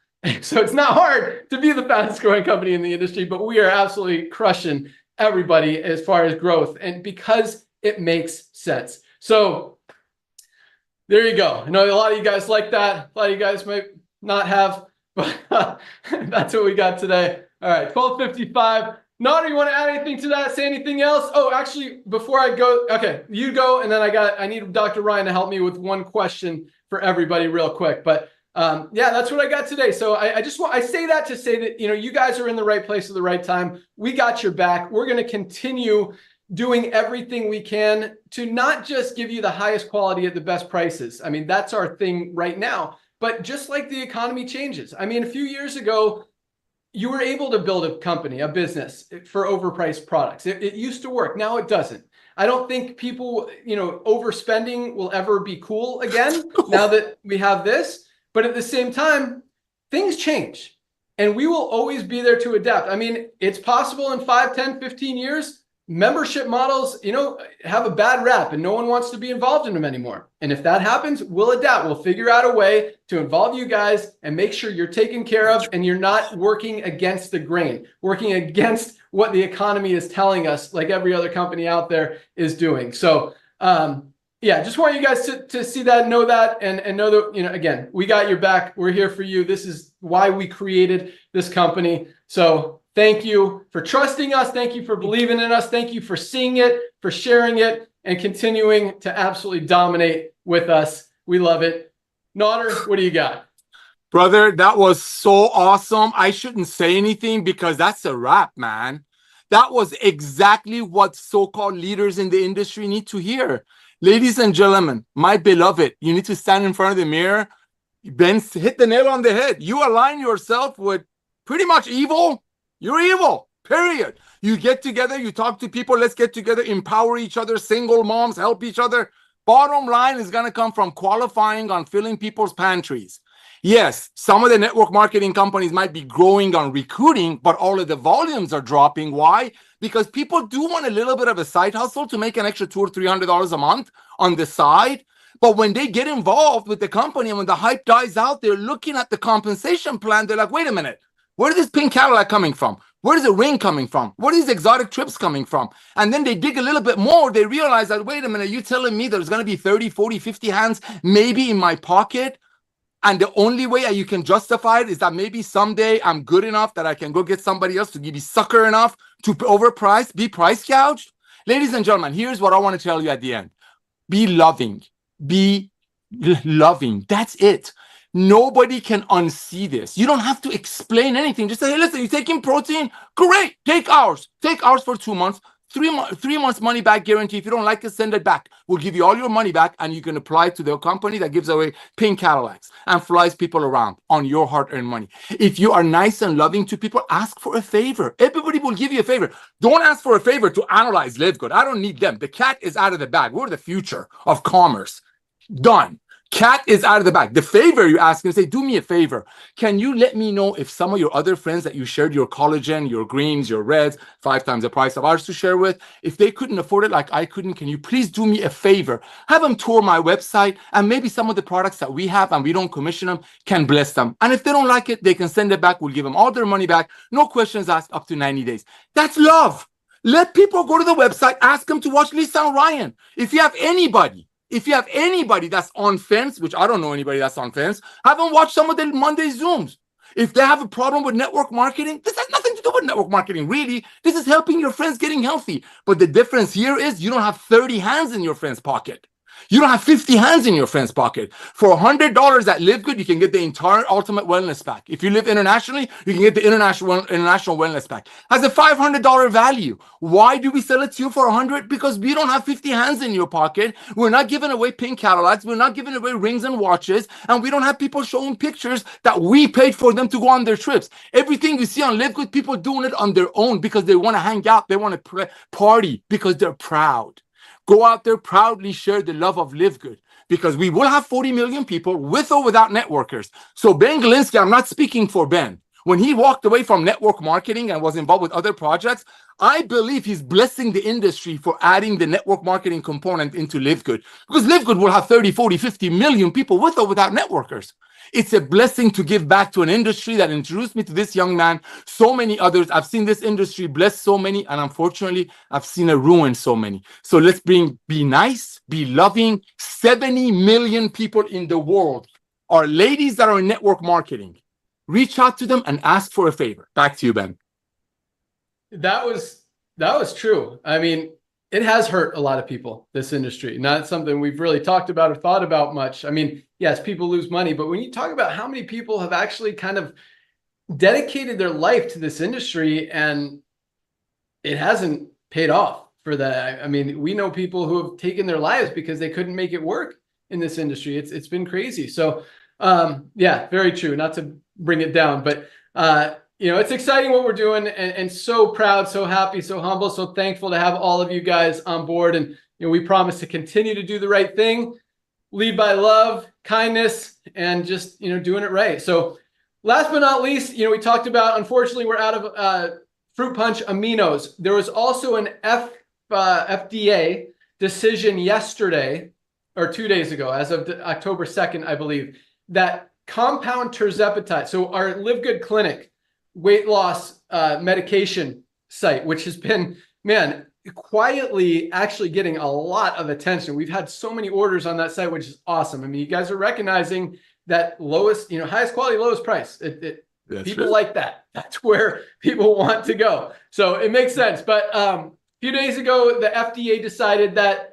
So it's not hard to be the fastest growing company in the industry, but we are absolutely crushing everybody as far as growth, and because it makes sense. So there you go. I know a lot of you guys like that. A lot of you guys might not have, but that's what we got today. All right, 12:55. Nada, you want to add anything to that? Say anything else? Oh, actually, before I go, okay, you go, and then I need Dr. Ryan to help me with one question for everybody real quick. But yeah, that's what I got today. So I say that to say that, you guys are in the right place at the right time. We got your back. We're going to continue doing everything we can to not just give you the highest quality at the best prices. I mean, that's our thing right now. But just like the economy changes, I mean, a few years ago, you were able to build a company, a business for overpriced products. It used to work. Now it doesn't. I don't think people, overspending will ever be cool again now that we have this. But at the same time, things change, and we will always be there to adapt. I mean, it's possible in 5, 10, 15 years, membership models, have a bad rap and no one wants to be involved in them anymore. And if that happens, we'll adapt. We'll figure out a way to involve you guys and make sure you're taken care of and you're not working against the grain, working against what the economy is telling us, like every other company out there is doing. So, yeah, just want you guys to see that, know that, and know that, again, we got your back. We're here for you. This is why we created this company. So thank you for trusting us. Thank you for believing in us. Thank you for seeing it, for sharing it, and continuing to absolutely dominate with us. We love it. Nodder, what do you got? Brother, that was so awesome. I shouldn't say anything because that's a wrap, man. That was exactly what so-called leaders in the industry need to hear. Ladies and gentlemen, my beloved, you need to stand in front of the mirror. Ben hit the nail on the head. You align yourself with pretty much evil. You're evil, period. You get together, you talk to people. Let's get together, empower each other, single moms, help each other. Bottom line is going to come from qualifying on filling people's pantries. Yes, some of the network marketing companies might be growing on recruiting, but all of the volumes are dropping. Why? Because people do want a little bit of a side hustle to make an extra $200 or $300 a month on the side. But when they get involved with the company and when the hype dies out, they're looking at the compensation plan. They're like, wait a minute, where is this pink Cadillac coming from? Where is the ring coming from? Where are these exotic trips coming from? And then they dig a little bit more. They realize that, wait a minute, you're telling me there's going to be 30, 40, 50 hands maybe in my pocket? And the only way that you can justify it is that maybe someday I'm good enough that I can go get somebody else to be sucker enough to overprice, be price gouged. Ladies and gentlemen, here's what I want to tell you at the end. Be loving. Be loving. That's it. Nobody can unsee this. You don't have to explain anything. Just say, hey, listen, you're taking protein? Great. Take ours. Take ours for 2 months. 3 months money back guarantee. If you don't like it, send it back. We'll give you all your money back, and you can apply to the company that gives away pink Cadillacs and flies people around on your hard-earned money. If you are nice and loving to people, ask for a favor. Everybody will give you a favor. Don't ask for a favor to analyze Livegood. I don't need them. The cat is out of the bag. We're the future of commerce. Done. Cat is out of the bag. The favor you ask and say, do me a favor. Can you let me know if some of your other friends that you shared your collagen, your greens, your reds, 5 times the price of ours to share with, if they couldn't afford it like I couldn't, can you please do me a favor? Have them tour my website, and maybe some of the products that we have and we don't commission them can bless them. And if they don't like it, they can send it back. We'll give them all their money back. No questions asked, up to 90 days. That's love. Let people go to the website, ask them to watch Lisa and Ryan. If you have anybody that's on fence, which I don't know anybody that's on fence, have them watch some of the Monday Zooms. If they have a problem with network marketing, this has nothing to do with network marketing, really. This is helping your friends getting healthy. But the difference here is you don't have 30 hands in your friend's pocket. You don't have 50 hands in your friend's pocket. For $100 at Livegood, you can get the entire Ultimate Wellness Pack. If you live internationally, you can get the International Wellness Pack. Has a $500 value. Why do we sell it to you for $100? Because we don't have 50 hands in your pocket. We're not giving away pink Cadillacs. We're not giving away rings and watches. And we don't have people showing pictures that we paid for them to go on their trips. Everything you see on Livegood, people doing it on their own because they want to hang out. They want to party because they're proud. Go out there, proudly share the love of Livegood, because we will have 40 million people with or without networkers. So Ben Galinsky, I'm not speaking for Ben. When he walked away from network marketing and was involved with other projects, I believe he's blessing the industry for adding the network marketing component into Livegood, because Livegood will have 30, 40, 50 million people with or without networkers. It's a blessing to give back to an industry that introduced me to this young man, so many others. I've seen this industry bless so many, and unfortunately, I've seen it ruin so many. So let's be nice, be loving. 70 million people in the world are ladies that are in network marketing. Reach out to them and ask for a favor. Back to you, Ben. That was true. I mean, it has hurt a lot of people, this industry. Not something we've really talked about or thought about much. I mean, yes, people lose money, but when you talk about how many people have actually kind of dedicated their life to this industry and it hasn't paid off for that. I mean, we know people who have taken their lives because they couldn't make it work in this industry. It's been crazy. So yeah, very true. Not to bring it down, but you know, it's exciting what we're doing, and so proud, so happy, so humble, so thankful to have all of you guys on board. And you know, we promise to continue to do the right thing, lead by love, kindness, and just, you know, doing it right. So last but not least, you know, we talked about, unfortunately, we're out of fruit punch aminos. There was also an FDA decision yesterday, or 2 days ago, as of October 2nd, I believe, that compound tirzepatide, so our Livegood Clinic weight loss medication site, which has been, man, quietly actually getting a lot of attention. We've had so many orders on that site, which is awesome. I mean, you guys are recognizing that lowest, you know, highest quality, lowest price. People like that. That's where people want to go. So it makes sense. But a few days ago, the FDA decided that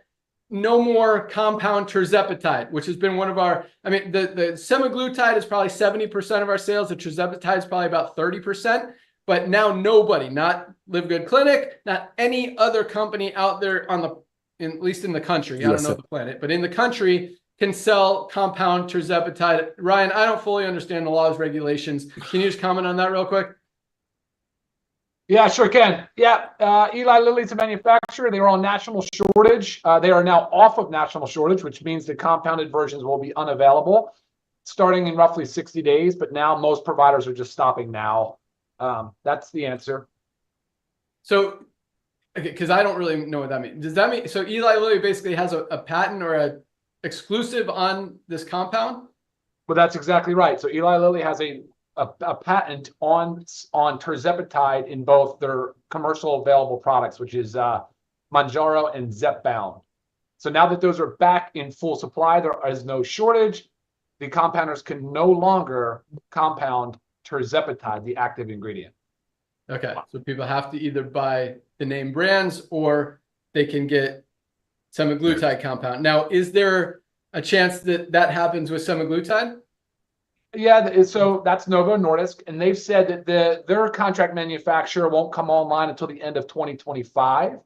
no more compound tirzepatide, which has been one of our, I mean, the semaglutide is probably 70% of our sales. The tirzepatide is probably about 30%. But now nobody, not Livegood Clinic, not any other company out there on at least in the country, I don't know the planet, but in the country, can sell compound tirzepatide. Ryan, I don't fully understand the laws, regulations. Can you just comment on that real quick? Yeah, sure can. Yeah, Eli Lilly's a manufacturer. They were on national shortage. They are now off of national shortage, which means the compounded versions will be unavailable starting in roughly 60 days. But now most providers are just stopping now. That's the answer. So, okay, because I don't really know what that means. Does that mean, so Eli Lilly basically has a patent or a exclusive on this compound? Well, that's exactly right. So Eli Lilly has a patent on tirzepatide in both their commercial available products, which is Mounjaro and Zepbound. So now that those are back in full supply, there is no shortage. the compounders can no longer compound terzepatide, the active ingredient. Okay, so people have to either buy the name brands or they can get semaglutide compound. Now, is there a chance that that happens with semaglutide? Yeah, so that's Novo Nordisk, and they've said that their contract manufacturer won't come online until the end of 2025.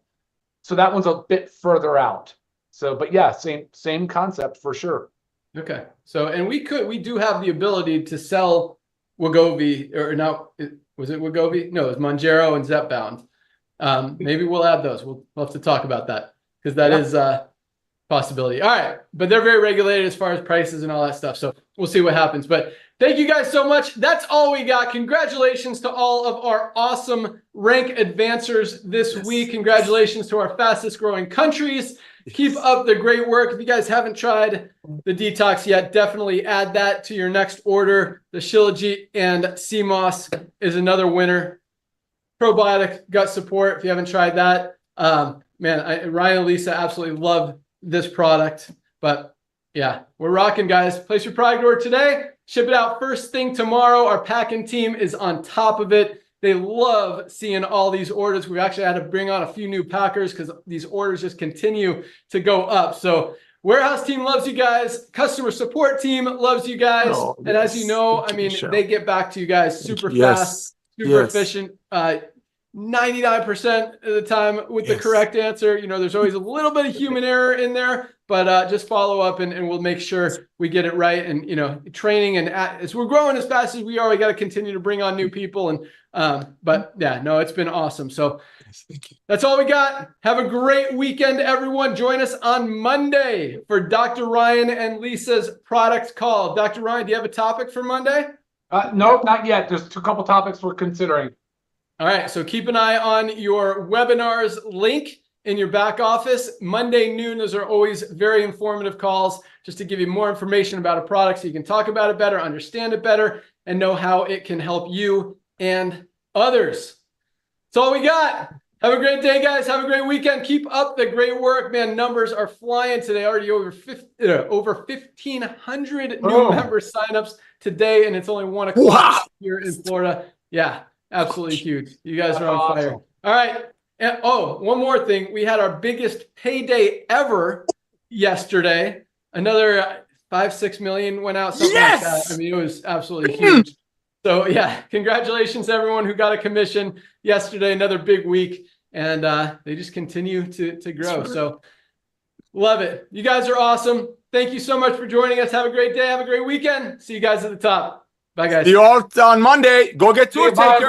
So that one's a bit further out. So, but yeah, same concept for sure. Okay, so and we do have the ability to sell Wegovy, or now was it Wegovy? No, it was Mounjaro and Zepbound. Maybe we'll add those. We'll have to talk about that because that is a possibility. All right, but they're very regulated as far as prices and all that stuff. So we'll see what happens. But thank you guys so much. That's all we got. Congratulations to all of our awesome rank advancers this week. Congratulations to our fastest growing countries. Keep up the great work. If you guys haven't tried the detox yet, definitely add that to your next order. The Shilajit and CMOS is another winner. Probiotic gut support. If you haven't tried that, man, Ryan and Lisa absolutely love this product. But yeah, we're rocking, guys. Place your product order today. Ship it out first thing tomorrow. Our packing team is on top of it. They love seeing all these orders. We actually had to bring on a few new packers because these orders just continue to go up. So warehouse team loves you guys. Customer support team loves you guys. Oh, and as you know, I mean, they get back to you guys super fast, super efficient. 99% of the time with the correct answer. You know, there's always a little bit of human error in there, but just follow up and we'll make sure we get it right. And, you know, training and as we're growing as fast as we are, we got to continue to bring on new people. And, but yeah, no, it's been awesome. So that's all we got. Have a great weekend, everyone. Join us on Monday for Dr. Ryan and Lisa's product call. Dr. Ryan, do you have a topic for Monday? Nope, not yet. There's a couple topics we're considering. All right, so keep an eye on your webinars link in your back office. Monday noon, those are always very informative calls just to give you more information about a product so you can talk about it better, understand it better, and know how it can help you and others. That's all we got. Have a great day, guys. Have a great weekend. Keep up the great work, man. Numbers are flying today. Already over 1,500 new member signups today, and it's only 1 o'clock here in Florida. Yeah. Absolutely huge. You guys are on fire. All right. And one more thing. We had our biggest payday ever yesterday. Another 5-6 million went out. Something like that. I mean, it was absolutely huge. So yeah, congratulations to everyone who got a commission yesterday. Another big week. And they just continue to grow. So love it. You guys are awesome. Thank you so much for joining us. Have a great day. Have a great weekend. See you guys at the top. Bye, guys. See you all on Monday. Go get to it. Take care.